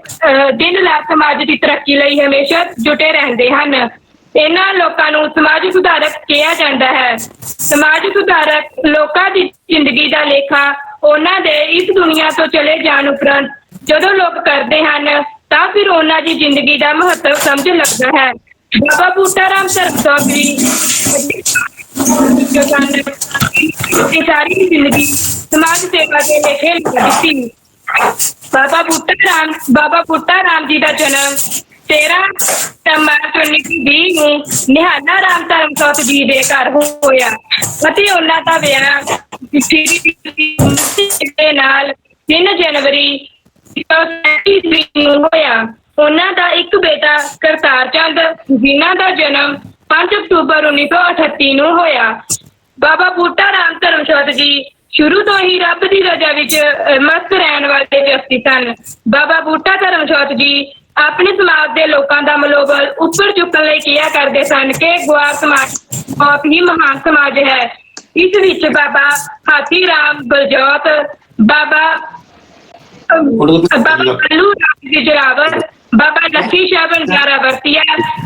ਦਿਨ ਰਾਤ ਸਮਾਜ ਦੀ ਤਰੱਕੀ ਲਈ ਹਮੇਸ਼ਾ ਜੁਟੇ ਰਹਿੰਦੇ ਹਨ। ਇਹਨਾਂ ਲੋਕਾਂ ਨੂੰ ਸਮਾਜ ਸੁਧਾਰਕ ਕਿਹਾ ਜਾਂਦਾ ਹੈ। ਸਮਾਜ ਸੁਧਾਰਕ ਲੋਕਾਂ ਦੀ ਜ਼ਿੰਦਗੀ ਦਾ ਲੇਖਾ ਉਹਨਾਂ ਦੇ ਇਸ ਦੁਨੀਆ ਤੋਂ ਚਲੇ ਜਾਣ ਉਪਰੰਤ ਜਦੋਂ ਲੋਕ ਕਰਦੇ ਹਨ ਤਾਂ ਫਿਰ ਉਹਨਾਂ ਦੀ ਜ਼ਿੰਦਗੀ ਦਾ ਮਹੱਤਵ ਸਮਝ ਲੱਗਦਾ ਹੈ। ਬਾਬਾ ਬੂਟਾ ਰਾਮ ਧਰਮਸੋਤ ਜੀ ਸਾਰੀ ਜ਼ਿੰਦਗੀ ਸਮਾਜ ਸੇਵਾ ਦੇ ਲੇਖੇ ਦਿੱਤੀ। ਬਾਬਾ ਬੂਟਾ ਰਾਮ ਜੀ ਦਾ ਜਨਮ 13 ਮਾਰਚ 1920 ਨੂੰ ਨਿਹਾਲਾ ਰਾਮ ਧਰਮਸੋਤ ਜੀ ਦੇ ਘਰ ਹੋਇਆ ਅਤੇ ਉਹਨਾਂ ਦਾ ਵਿਆਹ ਦੇ ਨਾਲ 3 ਜਨਵਰੀ 1937 ਨੂੰ ਹੋਇਆ। ਉਹਨਾਂ ਦਾ ਇੱਕ ਬੇਟਾ ਕਰਤਾਰ ਚੰਦ, ਜਿਨ੍ਹਾਂ ਦਾ ਜਨਮ 5 ਅਕਤੂਬਰ 1938 ਨੂੰ ਹੋਇਆ। ਬਾਬਾ ਬੂਟਾ ਰਾਮ ਧਰਮਸੋਤ ਜੀ ਸ਼ੁਰੂ ਤੋਂ ਹੀ ਰੱਬ ਦੀ ਰਜ਼ਾ ਵਿੱਚ ਮਸਤ ਰਹਿਣ ਵਾਲੇ ਵਿਅਕਤੀ ਸਨ। ਬਾਬਾ ਬੂਟਾ ਧਰਮਸੋਤ ਜੀ ਆਪਣੇ ਸਮਾਜ ਦੇ ਲੋਕਾਂ ਦਾ ਮਨੋਬਲ ਉੱਪਰ ਚੁੱਕਣ ਲਈ ਕਿਹਾ ਕਰਦੇ ਸਨ ਕਿ ਗੁਆਰ ਸਮਾਜ ਬਹੁਤ ਹੀ ਮਹਾਨ ਸਮਾਜ ਹੈ। ਇਸ ਵਿੱਚ ਬਾਬਾ ਹਾਥੀ ਰਾਮ ਬਲਜੋਤ, ਬਾਬਾ ਕੱਲੂ ਰਾਮ ਜੀ ਜਰਾਵਤ, ਬਾਬਾ ਲੱਖੀ ਸ਼ਾਹ ਬੰਜਾਰਾ ਵਰਤੀਆ,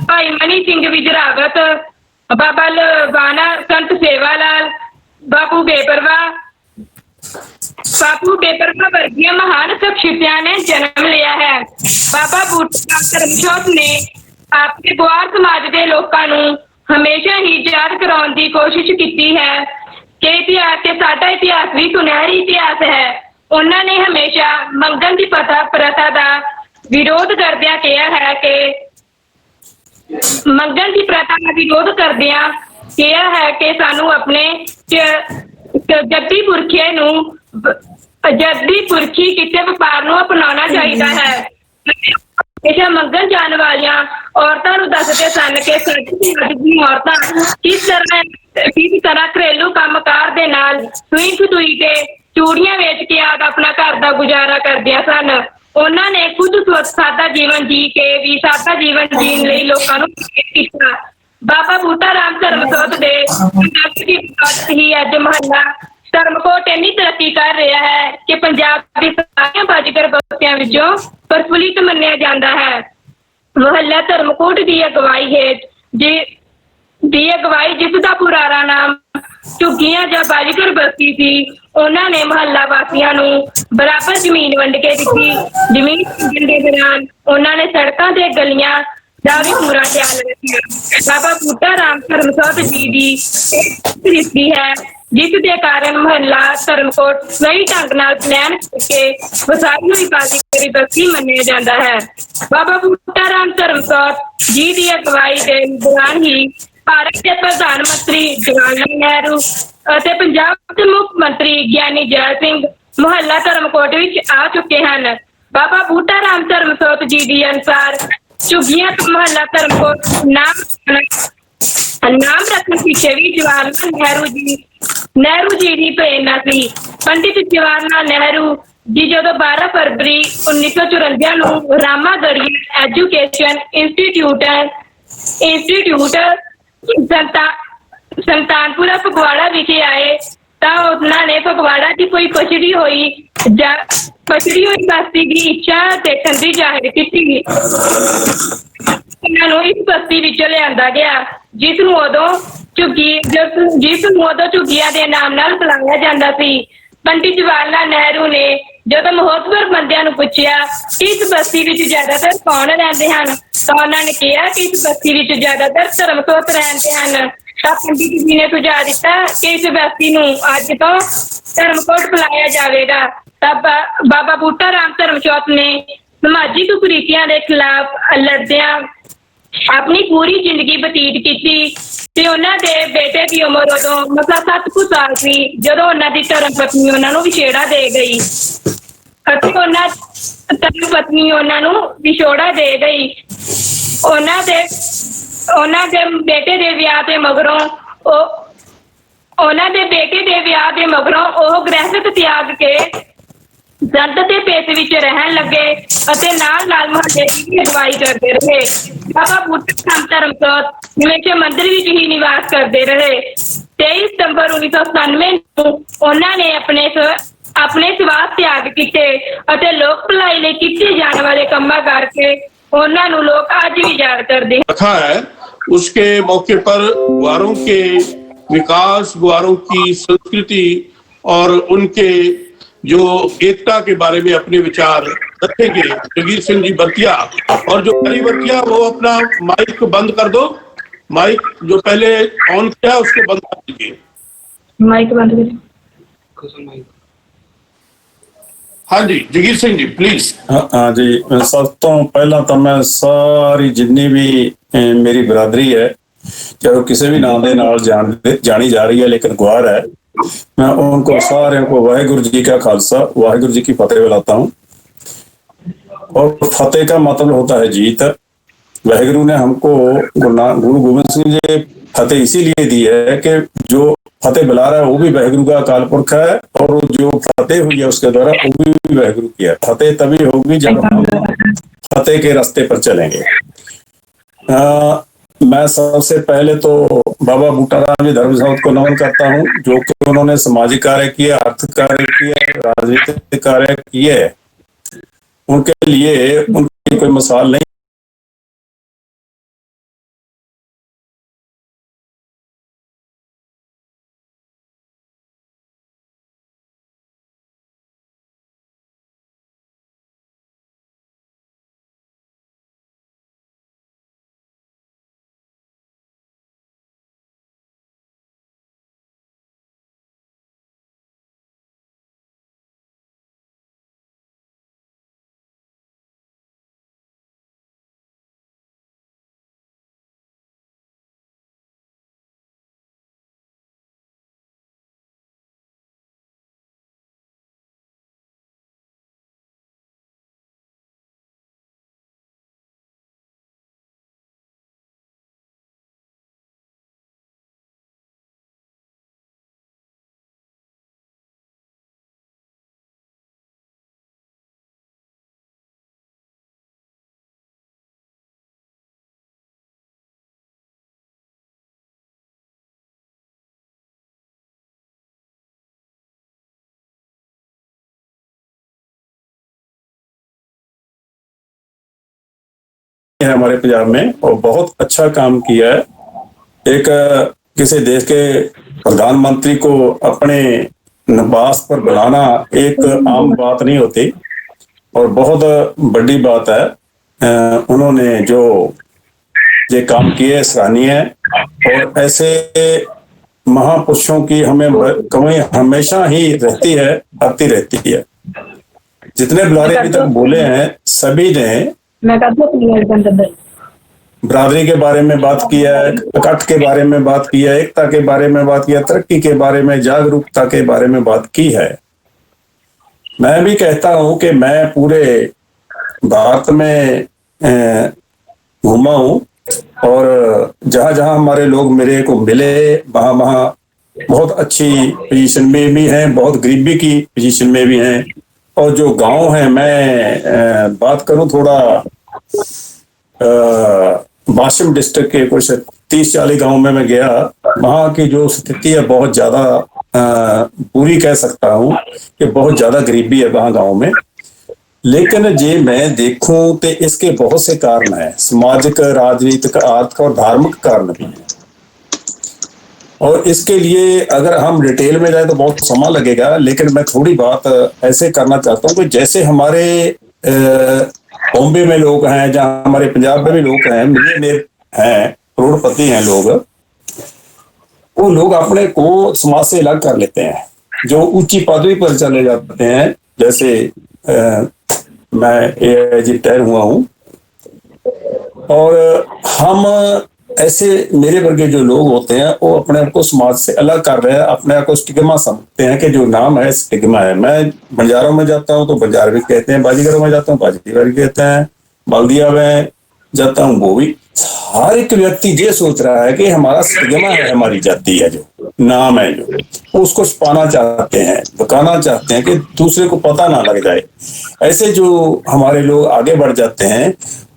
ਭਾਈ ਮਨੀ ਸਿੰਘ ਵਿਜਰਾਵਤ, ਬਾਬਾ ਲਵਾਨਾ ਸੰਤ ਸੇਵਾ ਲਾਲ, ਬਾਪੂ ਬੇਪਰਵਾਹ ਵਰਗੀਆਂ ਮਹਾਨ ਸ਼ਖਸੀਅਤਾਂ ਨੇ ਜਨਮ ਲਿਆ ਹੈ। ਬਾਬਾ ਬੂਟਾ ਧਰਮਸੋਤ ਨੇ ਆਪਣੇ ਗੁਆਰ ਸਮਾਜ ਦੇ ਲੋਕਾਂ ਨੂੰ ਹਮੇਸ਼ਾ ਹੀ ਯਾਦ ਕਰਾਉਣ ਦੀ ਕੋਸ਼ਿਸ਼ ਕੀਤੀ ਹੈ ਕਿ ਇਤਿਹਾਸ ਤੇ ਸਾਡਾ ਇਤਿਹਾਸ ਵੀ ਸੁਨਹਿਰੀ ਇਤਿਹਾਸ ਹੈ। ਉਹਨਾਂ ਨੇ ਹਮੇਸ਼ਾ ਮੰਗਣ ਦੀ ਪ੍ਰਥਾ ਦਾ ਵਿਰੋਧ ਕਰਦਿਆਂ ਕਿਹਾ ਹੈ ਕਿ ਸਾਨੂੰ ਆਪਣੇ ਜੱਦੀ ਪੁਰਖੀ ਕਿੱਤੇ ਵਪਾਰ ਨੂੰ ਅਪਣਾਉਣਾ ਚਾਹੀਦਾ ਹੈ। ਹਮੇਸ਼ਾ ਮੰਗਣ ਜਾਣ ਵਾਲੀਆਂ ਔਰਤਾਂ ਨੂੰ ਦੱਸਦੇ ਸਨ ਕਿ ਸਾਡੀ ਔਰਤਾਂ ਕਿਸ ਤਰ੍ਹਾਂ ਘਰੇਲੂ ਕੰਮਕਾਰ ਦੇ ਨਾਲ ਸੂਈ ਤੇ ਚੂੜੀਆਂ ਵੇਚ ਕੇ ਆਪਣਾ ਘਰ ਦਾ ਗੁਜ਼ਾਰਾ ਕਰਦੀਆਂ ਸਨ। ਉਹਨਾਂ ਨੇ ਖੁਦ ਸਾਦਾ ਜੀਵਨ ਜੀ ਕੇ ਵੀ ਸਾਦਾ ਜੀਵਨ ਜੀਣ ਲਈ ਲੋਕਾਂ ਨੂੰ ਕੀਤਾ। ਬਾਬਾ ਬੂਟਾ ਰਾਮ ਧਰਮਸੋਤ ਦੇ ਹੀ ਅੱਜ ਮਹੱਲਾ ਧਰਮਕੋਟ ਇੰਨੀ ਤਰੱਕੀ ਕਰ ਰਿਹਾ ਹੈ ਕਿ ਪੰਜਾਬ ਦੀ ਸਾਰੀਆਂ ਬਾਜੀਗਰ ਬਸਤੀਆਂ ਵਿੱਚੋਂ ਪ੍ਰਫੁੱਲਿਤ ਮੰਨਿਆ ਜਾਂਦਾ ਹੈ। ਮਹੱਲਾ ਧਰਮਕੋਟ ਦੀ ਅਗਵਾਈ ਹੇਠ ਜਿਸ ਦਾ ਪੁਰਾਣਾ ਨਾਮ ਝੁੱਗੀਆਂ ਜਾਂ ਬਾਜੀਗਰ ਬਸਤੀ ਸੀ, ਉਹਨਾਂ ਨੇ ਮਹੱਲਾ ਵਾਸੀਆਂ ਨੂੰ ਬਰਾਬਰ ਜ਼ਮੀਨ ਵੰਡ ਕੇ ਦਿੱਤੀ। ਜ਼ਮੀਨ ਵੰਡਣ ਦੇ ਦੌਰਾਨ ਉਹਨਾਂ ਨੇ ਸੜਕਾਂ ਤੇ ਗਲੀਆਂ ਦਾ ਵੀ ਪੂਰਾ ਖਿਆਲ ਰੱਖਿਆ। ਬਾਬਾ ਬੂਟਾ ਰਾਮ ਧਰਮਸੋਤ ਜੀ ਦੀ ਸ੍ਰਿਸ਼ਟੀ ਹੈ, ਜਿਸ ਦੇ ਕਾਰਨ ਮਹੱਲਾ ਧਰਮਕੋਟ ਸਹੀ ਢੰਗ ਨਾਲ ਪਲਾਨ ਕਰਕੇ ਵਸਾਈ ਹੋਈ ਬਾਜੀਗਰੀ ਬਸਤੀ ਮੰਨਿਆ ਜਾਂਦਾ ਹੈ। ਬਾਬਾ ਬੂਟਾ ਰਾਮ ਧਰਮਸੋਤ ਜੀ ਦੀ ਅਗਵਾਈ ਦੇ ਦੌਰਾਨ ਹੀ ਭਾਰਤ ਦੇ ਪ੍ਰਧਾਨ ਮੰਤਰੀ ਜਵਾਹਰ ਲਾਲ ਨਹਿਰੂ ਅਤੇ ਪੰਜਾਬ ਦੇ ਮੁੱਖ ਮੰਤਰੀ ਗਿਆਨੀ ਜੈਲ ਸਿੰਘ ਮੁਹੱਲਾ ਧਰਮਕੋਟ ਵਿੱਚ ਆ ਚੁੱਕੇ ਹਨ। ਬਾਬਾ ਬੂਟਾ ਰਾਮ ਧਰਮਸੋਤ ਜੀ ਦੀ ਅਨੁਸਾਰ ਝੁੱਗੀਆਂ ਤੋਂ ਮੁਹੱਲਾ ਧਰਮਕੋਟ ਨਾਮ ਰੱਖਣ ਪਿੱਛੇ ਵੀ ਜਵਾਹਰ ਲਾਲ ਨਹਿਰੂ ਜੀ ਦੀ ਪ੍ਰੇਰਨਾ ਸੀ। ਪੰਡਿਤ ਜਵਾਹਰ ਲਾਲ ਨਹਿਰੂ ਜੀ ਜਦੋਂ 12 ਫਰਵਰੀ 1954 ਨੂੰ ਰਾਮਾਗੜੀਆ ਐਜੂਕੇਸ਼ਨ ਇੰਸਟੀਚਿਊਟ ਸੰਤਾਨਪੁਰਾ ਫਗਵਾੜਾ ਵਿਖੇ ਆਏ ਤਾਂ ਉਹਨਾਂ ਨੇ ਫਗਵਾੜਾ ਦੀ ਕੋਈ ਪਛੜੀ ਹੋਈ ਬਸਤੀ ਦੀ ਇੱਛਾ ਦੇਖਣ ਦੀ ਜ਼ਾਹਿਰ ਕੀਤੀ। ਉਹਨਾਂ ਨੂੰ ਇਸ ਬਸਤੀ ਵਿੱਚੋਂ ਲਿਆਂਦਾ ਗਿਆ, ਜਿਸ ਨੂੰ ਉਦੋਂ ਝੁੱਗੀਆਂ ਦੇ ਨਾਮ ਨਾਲ ਬੁਲਾਇਆ ਜਾਂਦਾ ਸੀ। ਪੰਡਿਤ ਜਵਾਹਰ ਲਾਲ ਨਹਿਰੂ ਨੇ ਜਦੋਂ ਮਹੋਤਬਰ ਬੰਦਿਆਂ ਨੂੰ ਪੁੱਛਿਆ ਕਿ ਇਸ ਬਸਤੀ ਵਿੱਚ ਜ਼ਿਆਦਾਤਰ ਕੌਣ ਰਹਿੰਦੇ ਹਨ, ਤਾਂ ਉਹਨਾਂ ਨੇ ਕਿਹਾ ਕਿ ਇਸ ਬਸਤੀ ਵਿੱਚ ਜ਼ਿਆਦਾਤਰ ਧਰਮਸੋਤ ਰਹਿੰਦੇ ਹਨ। ਤਾਂ ਪੰਡਿਤ ਜੀ ਨੇ ਸੁਝਾਅ ਦਿੱਤਾ ਕਿ ਇਸ ਬਸਤੀ ਨੂੰ ਅੱਜ ਤੋਂ ਧਰਮਕੋਟ ਬੁਲਾਇਆ ਜਾਵੇਗਾ। ਤਾਂ ਬਾਬਾ ਬੂਟਾ ਰਾਮ ਧਰਮਸੋਤ ਨੇ ਸਮਾਜਿਕ ਕੁਰੀਤੀਆਂ ਦੇ ਖਿਲਾਫ ਲੜਦਿਆਂ ਆਪਣੀ ਪੂਰੀ ਜ਼ਿੰਦਗੀ ਬਤੀਤ ਕੀਤੀ ਤੇ ਉਹਨਾਂ ਦੇ ਬੇਟੇ ਦੀ ਉਮਰ ਉਦੋਂ ਮਸਾਂ 7 ਕੁ ਸਾਲ ਸੀ ਜਦੋਂ ਉਹਨਾਂ ਦੀ ਧਰਮ ਪਤਨੀ ਉਹਨਾਂ ਨੂੰ ਵਿਛੇੜਾ ਦੇ ਗਈ ਅਤੇ ਉਹਨਾਂ ਧਰਮ ਪਤਨੀ ਉਹਨਾਂ ਨੂੰ ਵਿਛੋੜਾ ਦੇ ਗਈ। ਉਹਨਾਂ ਦੇ ਬੇਟੇ ਦੇ ਵਿਆਹ ਦੇ ਮਗਰੋਂ ਉਹ ਗ੍ਰਹਿਸਥ ਤਿਆਗ ਕੇ ਸੰਤ ਦੇ ਭੇਸ ਵਿੱਚ ਰਹਿਣ ਲੱਗੇ ਅਤੇ ਨਾਲ ਮੁਹੱਲੇ ਦੀ ਅਗਵਾਈ ਕਰਦੇ ਰਹੇ। ਬਾਬਾ ਬੂਟਾ ਰਾਮ ਧਰਮਸੋਤ ਹਮੇਸ਼ਾ ਮੰਦਿਰ ਵਿੱਚ ਹੀ ਨਿਵਾਸ ਕਰਦੇ ਰਹੇ। 23 ਸਤੰਬਰ 1997 ਨੂੰ ਉਹਨਾਂ ਨੇ ਆਪਣੇ ਸਵਾਸ ਤਿਆਗ ਕੀਤੇ ਅਤੇ ਲੋਕ ਭਲਾਈ ਲਈ ਕੀਤੇ ਜਾਣ ਵਾਲੇ ਕੰਮਾਂ ਕਰਕੇ ਉਹਨਾਂ ਨੂੰ ਲੋਕ ਅੱਜ ਵੀ याद ਕਰਦੇ हैं। रखा है उसके मौके पर ग्वारों के विकास, ग्वारों की संस्कृति और उनके जो एकता के बारे में अपने विचार रखेंगे जगीर सिंह जी बतिया। और जो हरी बतिया वो अपना माइक बंद कर दो, माइक जो पहले ऑन किया उसको बंद कर दीजिए। माइक बंद कर। हाँ जी जगीर सिंह जी प्लीज। हाँ जी, सब तो पहला तो मैं सारी जितनी भी मेरी बरादरी है, चाहे किसी भी नाम के नाल जानी जा रही है लेकिन ग्वार है, मैं उनको सारे को वाहिगुरु जी का खालसा वाहिगुरु जी की फतेह बुलाता हूँ। और फतेह का मतलब होता है जीत। वाहिगुरु ने हमको गुरु गोविंद सिंह जी फतेह इसीलिए दी है कि जो फतेह बुला रहा है वो भी वाहिगुरु का अकाल पुरख है, और जो फतेह हुई है उसके द्वारा वो भी वाहिगुरु की है। फतेह तभी होगी जब हम फतेह के रास्ते पर चलेंगे। मैं सबसे पहले तो बाबा बूटा राम जी धर्मसौत को नमन करता हूँ, जो कि उन्होंने सामाजिक कार्य किए, आर्थिक कार्य किए, राजनीतिक कार्य किए। उनके लिए उनकी कोई मिसाल नहीं। है हमारे पंजाब में और बहुत अच्छा काम किया है। एक किसी देश के प्रधानमंत्री को अपने निवास पर बुलाना एक आम बात नहीं होती और बहुत बड़ी बात है। उन्होंने जो ये काम किए सराहनीय है, और ऐसे महापुरुषों की हमें कमी हमेशा ही रहती है, आती रहती है। जितने बुलारे अभी तक बोले हैं सभी ने बरादरी के बारे में बात किया है, इकट्ठ के बारे में बात किया है, एकता के बारे में बात किया, तरक्की के बारे में, जागरूकता के बारे में बात की है। मैं भी कहता हूं कि मैं पूरे भारत में घूमा हूं और जहां जहां हमारे लोग मेरे को मिले वहां बहुत अच्छी पोजीशन में भी हैं, बहुत गरीबी की पोजीशन में भी हैं। और जो गांव है, मैं बात करूं थोड़ा वाशिम डिस्ट्रिक्ट के कुछ 30-40 गांव में मैं गया, वहां की जो स्थिति है बहुत ज्यादा बुरी कह सकता हूं कि बहुत ज्यादा गरीबी है वहां गांव में। लेकिन जे मैं देखूं तो इसके बहुत से कारण है, सामाजिक, राजनीतिक, आर्थिक और धार्मिक कारण भी है। और इसके लिए अगर हम डिटेल में जाए तो बहुत समय लगेगा, लेकिन मैं थोड़ी बात ऐसे करना चाहता हूं कि जैसे हमारे बॉम्बे में लोग हैं, जहां हमारे पंजाब में भी लोग हैं, मिलियनेयर हैं, करोड़पति हैं लोग, वो लोग अपने को समाज से अलग कर लेते हैं, जो ऊंची पदवी पर चले जाते हैं। जैसे मैं AIG रिटायर हुआ हूं और हम ऐसे मेरे वर्गे जो लोग होते हैं वो अपने आप को समाज से अलग कर रहे हैं, अपने आप को स्टिग्मा समझते हैं कि जो नाम है स्टिग्मा है। मैं बंजारों में जाता हूँ तो बंजार भी कहते हैं, बाजीगरों में जाता हूँ बाजीगर भी कहते हैं, बल्दिया में जाता हूँ वो भी। हर एक व्यक्ति ये सोच रहा है कि हमारा स्टिग्मा है, हमारी जाति है, जो नाम है, जो उसको छुपाना चाहते हैं, बताना चाहते हैं कि दूसरे को पता ना लग जाए। ऐसे जो हमारे लोग आगे बढ़ जाते हैं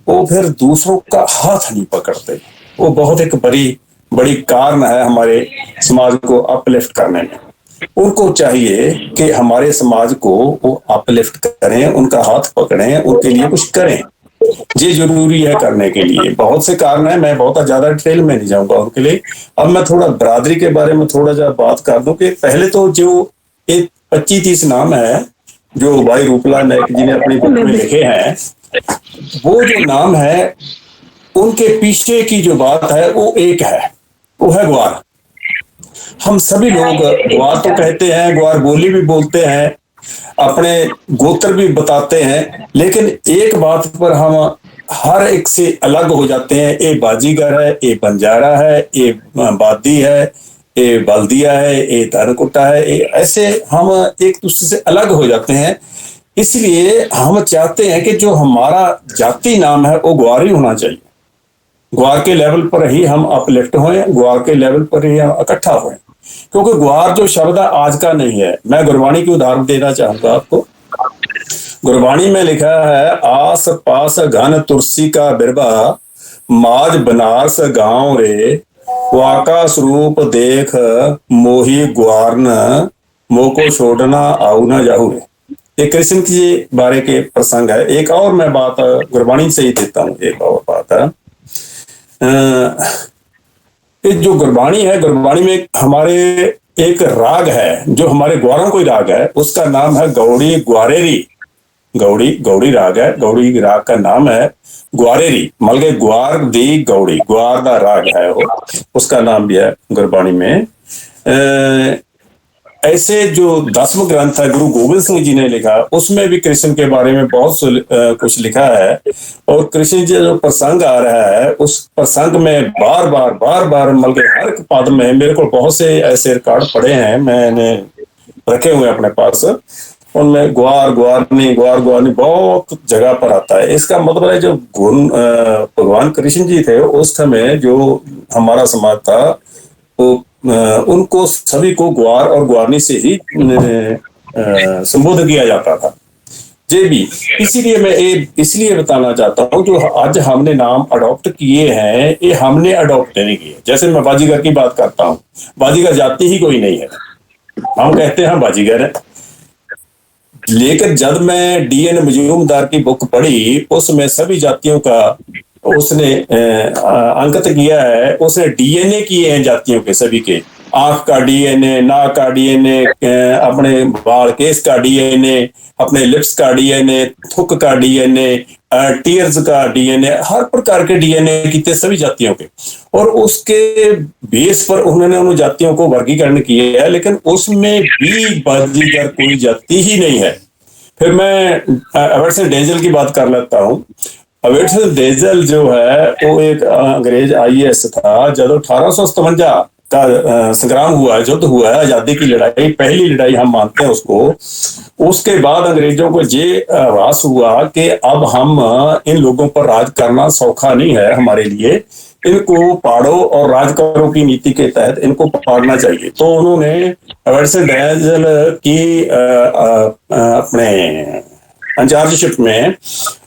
वो फिर दूसरों का हाथ नहीं पकड़ते। वो बहुत एक बड़ी कारण है हमारे समाज को अपलिफ्ट करने में। उनको चाहिए कि हमारे समाज को वो अपलिफ्ट करें, उनका हाथ पकड़ें, उनके लिए कुछ करें। ये जरूरी है करने के लिए। बहुत से कारण है, मैं बहुत ज्यादा डिटेल में नहीं जाऊंगा उनके लिए। अब मैं थोड़ा बरादरी के बारे में थोड़ा सा बात कर दूं कि पहले तो जो एक 25-30 नाम है जो भाई रूपलाल नायक जी ने अपनी बुक में लिखे हैं, वो जो नाम है उनके पीछे की जो बात है वो एक है, वो है ग्वार। हम सभी लोग ग्वार तो कहते हैं, ग्वार बोली भी बोलते हैं, अपने गोत्र भी बताते हैं, लेकिन एक बात पर हम हर एक से अलग हो जाते हैं। ये बाजीगर है, ये बंजारा है, ये बादी है, ये बल्दिया है, ये धनकुटा है, ऐसे हम एक दूसरे से अलग हो जाते हैं। इसलिए हम चाहते हैं कि जो हमारा जाति नाम है वो ग्वार ही होना चाहिए। ग्वार के लेवल पर ही हम अपलिफ्ट हों, ग्वार के लेवल पर ही हम इकट्ठा हों, क्योंकि ग्वार जो शब्द है आज का नहीं है। मैं गुरबाणी की उदाहरण देना चाहूंगा आपको। गुरबाणी में लिखा है, आस पास घन तुलसी का बिरबा, माज बनारस गांव रे, वाका स्वरूप देख मोही ग्वारन, मोको छोड़ना आऊ न जाहू रे। ये कृष्ण के बारे के प्रसंग है। एक और मैं बात गुरबाणी से ही देता हूँ, एक और बात है। जो गुरबाणी है, गुरबाणी में हमारे एक राग है जो हमारे ग्वारों को ही राग है, उसका नाम है गौड़ी ग्वारेरी। गौड़ी राग है, गौड़ी राग का नाम है ग्वारेरी, मलगे ग्वार दी गौड़ी, ग्वार दा राग है वो, उसका नाम भी है गुरबाणी में। ऐसे जो 10वां ग्रंथ है गुरु गोविंद सिंह जी ने लिखा, उसमें भी कृष्ण के बारे में बहुत कुछ लिखा है। और कृष्ण जी जो प्रसंग आ रहा है, उस प्रसंग में बार बार मतलब हर एक पद में मेरे को बहुत से ऐसे रिकॉर्ड पड़े हैं, मैंने रखे हुए अपने पास, उनमें ग्वार ग्वारनी बहुत जगह पर आता है। इसका मतलब है जो भगवान कृष्ण जी थे उस समय जो हमारा समाज था वो उनको सभी को ग्वार और ग्वारनी से ही संबोधित किया जाता था। जे भी इसीलिए मैं इसलिए बताना चाहता हूँ जो आज हमने नाम अडॉप्ट किए हैं, ये हमने अडॉप्ट नहीं किए। जैसे मैं बाजीगर की बात करता हूँ, बाजीगर जाति ही कोई नहीं है, हम कहते हैं बाजीगर है। लेकिन जब मैं डीएन मजूमदार की बुक पढ़ी, उसमें सभी जातियों का उसने अंकित किया है, उसने डीएनए किए हैं जातियों के सभी के, आंख का डीएनए, नाक का डीएनए, अपने बाल केस का डीएनए, अपने लिप्स का डीएनए, थुक का डीएनए, टीयर्स का डीएनए, हर प्रकार के डीएनए किए सभी जातियों के। और उसके बेस पर उन्होंने उन जातियों को वर्गीकरण किया है, लेकिन उसमें भी बाजीगर कोई जाति ही नहीं है। फिर मैं एवर्सन डेंजल की बात कर लेता हूँ। एवर्सन डेंजल जो है वो एक अंग्रेज IAS था। जब 1857 का संग्राम हुआ, युद्ध हुआ है, आजादी की लड़ाई, पहली लड़ाई हम मानते हैं उसको। उसके बाद अंग्रेजों को ये आभास हुआ कि अब हम इन लोगों पर राज करना सौखा नहीं है हमारे लिए, इनको पाड़ो और राज करो की नीति के तहत इनको पाड़ना चाहिए। तो उन्होंने एवर्सन डेंजल की अपने इंचार्जशिप में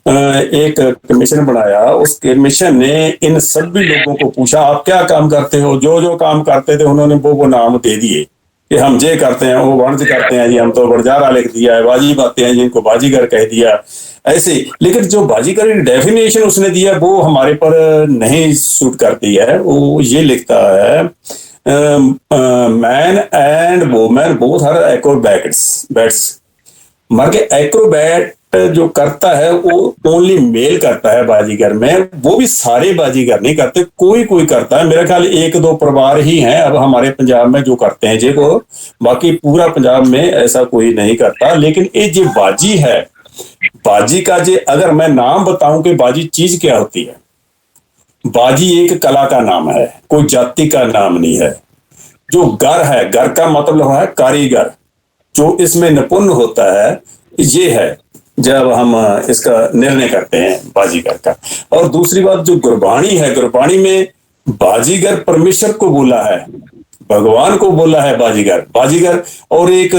एक कमीशन बनाया। उस कमीशन ने इन सभी लोगों को पूछा आप क्या काम करते हो। जो काम करते थे उन्होंने वो नाम दे दिए कि हम ये करते हैं, वो वंश करते हैं जी, हम तो बड़जारा लिख दिया है, बाजी बातें हैं जिनको बाजीगर कह दिया ऐसे। लेकिन जो बाजीगर की डेफिनेशन उसने दिया वो हमारे पर नहीं सूट करती है। वो ये लिखता है man and women both are acrobats, मगर एक्रोबैट जो करता है वो ओनली मेल करता है बाजीगर में, वो भी सारे बाजीगर नहीं करते, कोई करता है। मेरा ख्याल 1-2 परिवार ही हैं अब हमारे पंजाब में जो करते हैं जे को, बाकी पूरा पंजाब में ऐसा कोई नहीं करता। लेकिन ये जो बाजी है, बाजी का जे अगर मैं नाम बताऊं कि बाजी चीज क्या होती है, बाजी एक कला का नाम है, कोई जाति का नाम नहीं है। जो गर है, गर का मतलब है कारीगर, जो इसमें निपुण होता है, ये है जब हम इसका निर्णय करते हैं बाजीगर का। और दूसरी बात जो गुरबाणी है, गुरबाणी में बाजीगर परमेश्वर को बोला है, भगवान को बोला है बाजीगर। बाजीगर और एक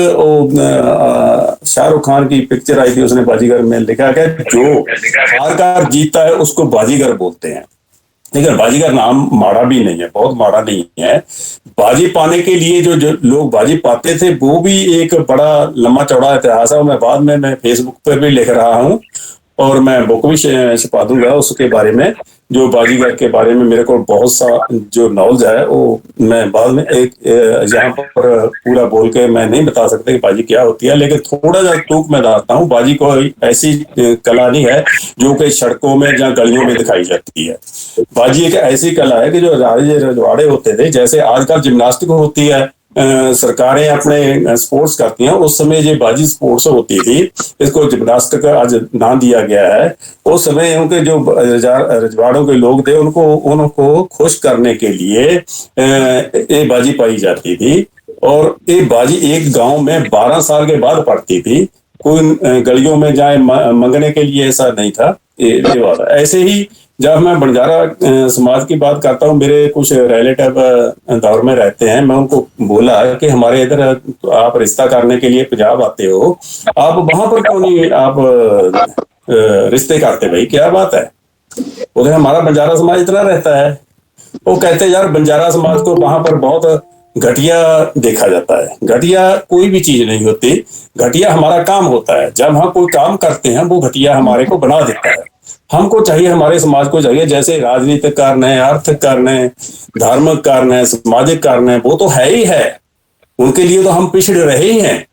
शाहरुख खान की पिक्चर आई थी, उसने बाजीगर में लिखा है जो हारकार जीता है उसको बाजीगर बोलते हैं। लेकिन बाजीगर नाम माड़ा भी नहीं है, बहुत माड़ा नहीं है। बाजी पाने के लिए जो लोग बाजी पाते थे वो भी एक बड़ा लंबा चौड़ा इतिहास है। मैं बाद में मैं फेसबुक पर भी लिख रहा हूँ और मैं बुक भी छपा दूंगा उसके बारे में, जो बाजीगर के बारे में मेरे को बहुत सा जो नॉलेज है वो मैं बाद में एक यहाँ पर पूरा बोल के मैं नहीं बता सकता कि बाजी क्या होती है, लेकिन थोड़ा सा टूक में बताता हूँ। बाजी कोई ऐसी कला नहीं है जो कि सड़कों में या गलियों में दिखाई जाती है। बाजी एक ऐसी कला है कि जो राजे रजवाड़े होते थे, जैसे आजकल जिम्नास्टिक होती है, सरकारें अपने स्पोर्ट्स करती हैं, उस समय ये बाजी स्पोर्ट्स होती थी, इसको जिम्नास्टिक आज नाम दिया गया है। उस समय उनके जो रजवाड़ों के लोग थे उनको खुश करने के लिए ये बाजी पाई जाती थी। और ये बाजी एक गांव में 12 साल के बाद पड़ती थी, कोई गलियों में जाए मंगने के लिए ऐसा नहीं था। ये बात है। ऐसे ही जब मैं बंजारा समाज की बात करता हूँ, मेरे कुछ रिलेटिव दौर में रहते हैं, मैं उनको बोला कि हमारे इधर आप रिश्ता करने के लिए पंजाब आते हो, आप वहां पर क्यों नहीं आप रिश्ते करते? भाई क्या बात है, उधर हमारा बंजारा समाज इतना रहता है। वो कहते यार बंजारा समाज को वहां पर बहुत घटिया देखा जाता है। घटिया कोई भी चीज नहीं होती, घटिया हमारा काम होता है। जब हम कोई काम करते हैं वो घटिया हमारे को बना देता है। हमको चाहिए, हमारे समाज को चाहिए, जैसे राजनीतिक कारण है, आर्थिक कारण है, धार्मिक कारण है, सामाजिक कारण है, वो तो है ही है, उनके लिए तो हम पिछड़ रहे ही हैं।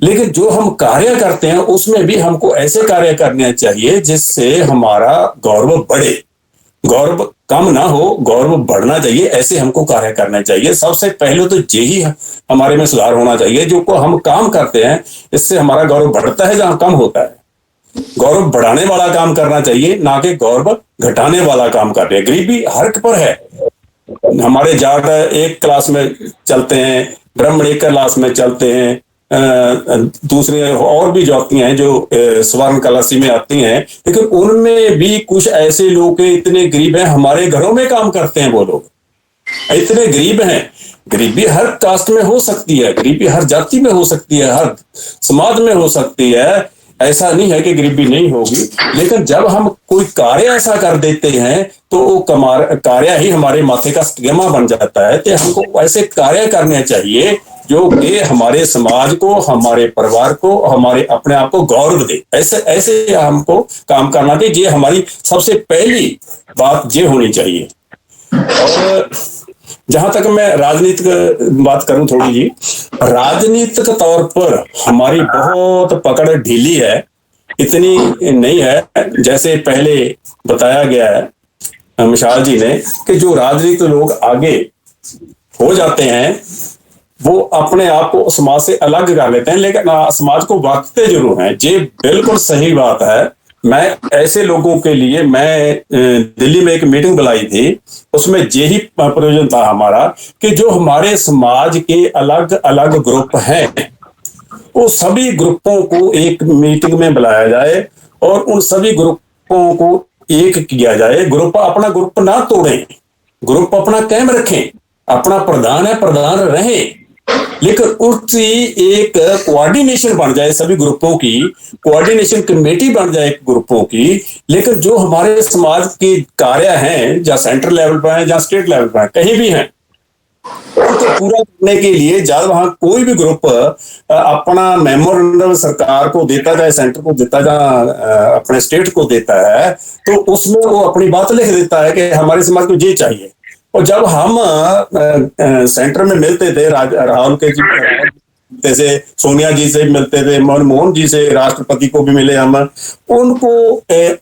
लेकिन जो हम कार्य करते हैं उसमें भी हमको ऐसे कार्य करने चाहिए जिससे हमारा गौरव बढ़े, गौरव कम ना हो, गौरव बढ़ना चाहिए। ऐसे हमको कार्य करने चाहिए। सबसे पहले तो यही हमारे में सुधार होना चाहिए। जो को हम काम करते हैं इससे हमारा गौरव बढ़ता है जहां कम होता है। गौरव बढ़ाने वाला काम करना चाहिए, ना कि गौरव घटाने वाला काम कर रहे हैं। गरीबी हर पर है। हमारे जाट एक क्लास में चलते हैं, ब्राह्मण एक क्लास में चलते हैं, दूसरी और भी जातियां हैं जो स्वर्ण क्लासी में आती हैं, लेकिन उनमें भी कुछ ऐसे लोग इतने गरीब हैं, हमारे घरों में काम करते हैं वो लोग, इतने गरीब हैं। गरीबी हर कास्ट में हो सकती है, गरीबी हर जाति में हो सकती है, हर समाज में हो सकती है। ऐसा नहीं है कि गरीबी नहीं होगी, लेकिन जब हम कोई कार्य ऐसा कर देते हैं तो वो कार्य ही हमारे माथे का स्टिग्मा बन जाता है। तो हमको ऐसे कार्य करने चाहिए जो कि हमारे समाज को, हमारे परिवार को, हमारे अपने आप को गौरव दे। ऐसे हमको काम करना चाहिए। ये हमारी सबसे पहली बात ये होनी चाहिए। और जहां तक मैं राजनीतिक बात करूं थोड़ी जी, राजनीतिक तौर पर हमारी बहुत पकड़ ढीली है, इतनी नहीं है जैसे पहले बताया गया है मिशाल जी ने, कि जो राजनीतिक लोग आगे हो जाते हैं वो अपने आप को समाज से अलग कर लेते हैं, लेकिन समाज को बांटते जरूर हैं। ये बिल्कुल सही बात है। मैं ऐसे लोगों के लिए मैं दिल्ली में एक मीटिंग बुलाई थी, उसमें यही प्रयोजन था हमारा कि जो हमारे समाज के अलग अलग ग्रुप हैं वो सभी ग्रुपों को एक मीटिंग में बुलाया जाए और उन सभी ग्रुपों को एक किया जाए। ग्रुप अपना ग्रुप ना तोड़ें, ग्रुप अपना कायम रखें, अपना प्रधान है प्रधान रहे, लेकिन उसकी एक कोऑर्डिनेशन बन जाए, सभी ग्रुपों की कोऑर्डिनेशन कमेटी बन जाए ग्रुपों की। लेकिन जो हमारे समाज के कार्य हैं, या सेंट्रल लेवल पर हैं या स्टेट लेवल पर हैं, कहीं भी हैं, उनको पूरा करने के लिए जब वहां कोई भी ग्रुप अपना मेमोरेंडम सरकार को देता जाए, सेंटर को देता जाए, अपने स्टेट को देता है, तो उसमें वो अपनी बात लिख देता है कि हमारे समाज को ये चाहिए। और जब हम सेंटर में मिलते थे, राहुल के जी जैसे सोनिया जी से मिलते थे, मनमोहन जी से, राष्ट्रपति को भी मिले हम, उनको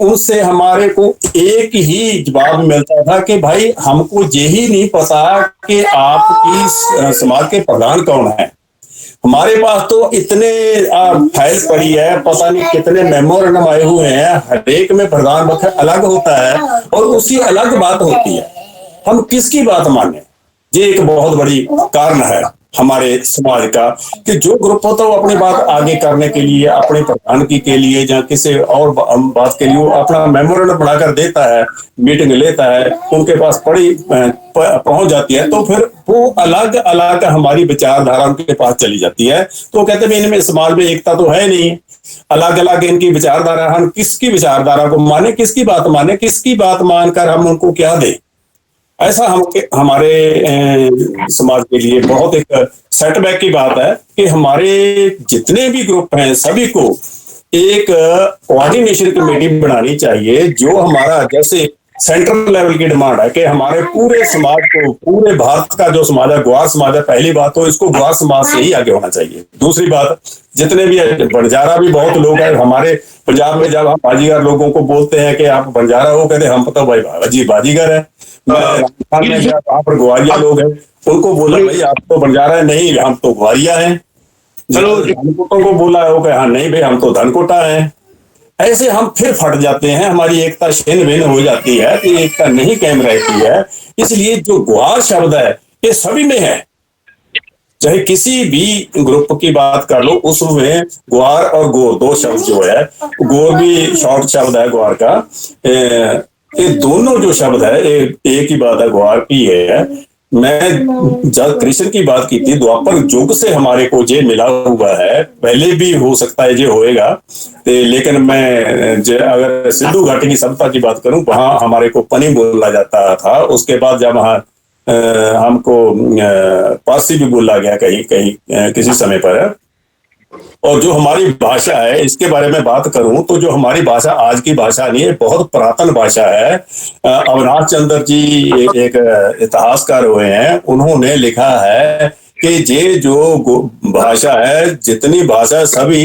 उनसे हमारे को एक ही जवाब मिलता था कि भाई हमको यही नहीं पता कि आपकी समाज के प्रधान कौन है। हमारे पास तो इतने फाइल पड़ी है, पता नहीं कितने मेमोरेंडम आए हुए हैं, हर एक में प्रधान वक्ता अलग होता है और उसकी अलग बात होती है। हम किसकी बात माने? ये एक बहुत बड़ी कारण है हमारे समाज का कि जो ग्रुप होता है वो अपनी बात आगे करने के लिए, अपने प्रधानगी के लिए या किसी और बात के लिए वो अपना मेमोरेंडम बनाकर देता है, मीटिंग लेता है, उनके पास पहुंच जाती है, तो फिर वो अलग अलग हमारी विचारधारा उनके पास चली जाती है। तो कहते हैं इनमें समाज में एकता तो है नहीं, अलग अलग इनकी विचारधारा, हम किसकी विचारधारा को माने, किसकी बात माने, किसकी बात मानकर हम उनको क्या दें। ऐसा हमारे समाज के लिए बहुत एक सेटबैक की बात है कि हमारे जितने भी ग्रुप हैं सभी को एक कोऑर्डिनेशन कमेटी बनानी चाहिए, जो हमारा जैसे सेंट्रल लेवल की डिमांड है कि हमारे पूरे समाज को, पूरे भारत का जो समाज है, ग्वार समाज है, पहली बात तो इसको ग्वार समाज से ही आगे होना चाहिए। दूसरी बात, जितने भी बंजारा भी बहुत लोग हैं हमारे पंजाब में, जब हम बाजीगर लोगों को बोलते हैं कि आप बंजारा हो, कहते हम तो भाई बाजी बाजीगर है। राजस्थान में वहां पर ग्वारिया लोग हैं, उनको बोला भाई आप तो बंजारा है, नहीं हम तो ग्वारिया हैं। चलो धनकोटों को बोला हो कि हाँ नहीं भाई हम तो धनकोटा हैं। ऐसे हम फिर फट जाते हैं, हमारी एकता छिन्न भिन्न हो जाती है, तो एकता नहीं कायम रहती है। इसलिए जो ग्वार शब्द है ये सभी में है, चाहे किसी भी ग्रुप की बात कर लो, उसमें ग्वार और गोर दो शब्द जो है, गोर भी शॉर्ट शब्द है ग्वार का, ये दोनों जो शब्द है एक ही बात है, ग्वार की है। मैं जब कृष्ण की बात की थी, द्वापर युग से हमारे को ये मिला हुआ है, पहले भी हो सकता है ये होएगा, लेकिन मैं अगर सिंधु घाटी की सभ्यता की बात करूं, वहां हमारे को पनी बोला जाता था। उसके बाद जब वहां हमको पारसी भी बोला गया कहीं कहीं किसी समय पर। और जो हमारी भाषा है, इसके बारे में बात करूं तो जो हमारी भाषा आज की भाषा नहीं है, बहुत पुरातन भाषा है। अविनाश चंद्र जी एक इतिहासकार हुए हैं, उन्होंने लिखा है कि ये जो भाषा है, जितनी भाषा सभी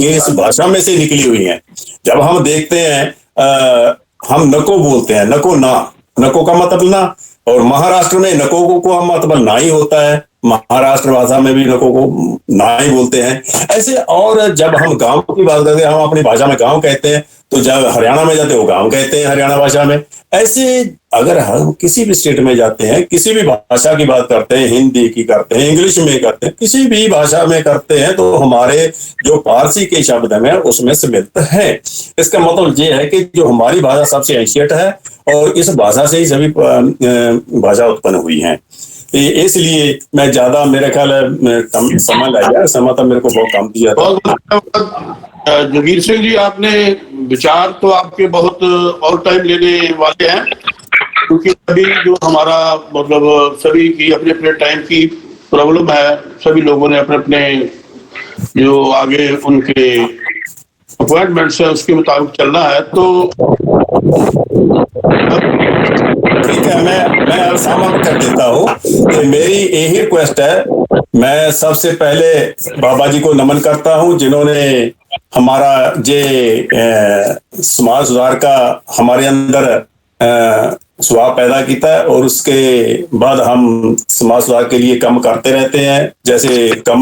इस भाषा में से निकली हुई हैं। जब हम देखते हैं हम नको बोलते हैं, नको ना, नको का मतलब ना, और महाराष्ट्र में नको को मतलब ना ही होता है, महाराष्ट्र भाषा में भी नको को ना ही बोलते हैं। ऐसे और जब हम गांव की बात करते हैं, हम अपनी भाषा में गांव कहते हैं, तो जब हरियाणा में जाते हैं वो गांव कहते हैं हरियाणा भाषा में। ऐसे अगर हम किसी भी स्टेट में जाते हैं, किसी भी भाषा की बात करते हैं, हिंदी की करते हैं, इंग्लिश में करते हैं, किसी भी भाषा में करते हैं, तो हमारे जो पारसी के शब्द हैं उसमें सम्मिलित है। इसका मतलब ये है कि जो हमारी भाषा सबसे एंशिएंट है और इस भाषा से ही सभी भाषा उत्पन्न हुई है। इसलिए मैं ज्यादा, मेरे ख्याल है समय लग गया, समय तो मेरे को बहुत कम दिया था। जगीर सिंह जी, आपने विचार तो आपके बहुत और टाइम लेने वाले हैं, क्योंकि अभी जो हमारा मतलब सभी की अपने अपने टाइम की प्रॉब्लम है, सभी लोगों ने अपने अपने जो आगे उनके अपॉइंटमेंट्स है उसके मुताबिक चलना है। तो ठीक है, मैं अब समाप्त कर देता हूँ कि मेरी यही रिक्वेस्ट है। मैं सबसे पहले बाबा जी को नमन करता हूँ, जिन्होंने हमारा ये समाज सुधार का हमारे अंदर स्वभाव पैदा किया है, और उसके बाद हम समाज सुधार के लिए काम करते रहते हैं। जैसे कम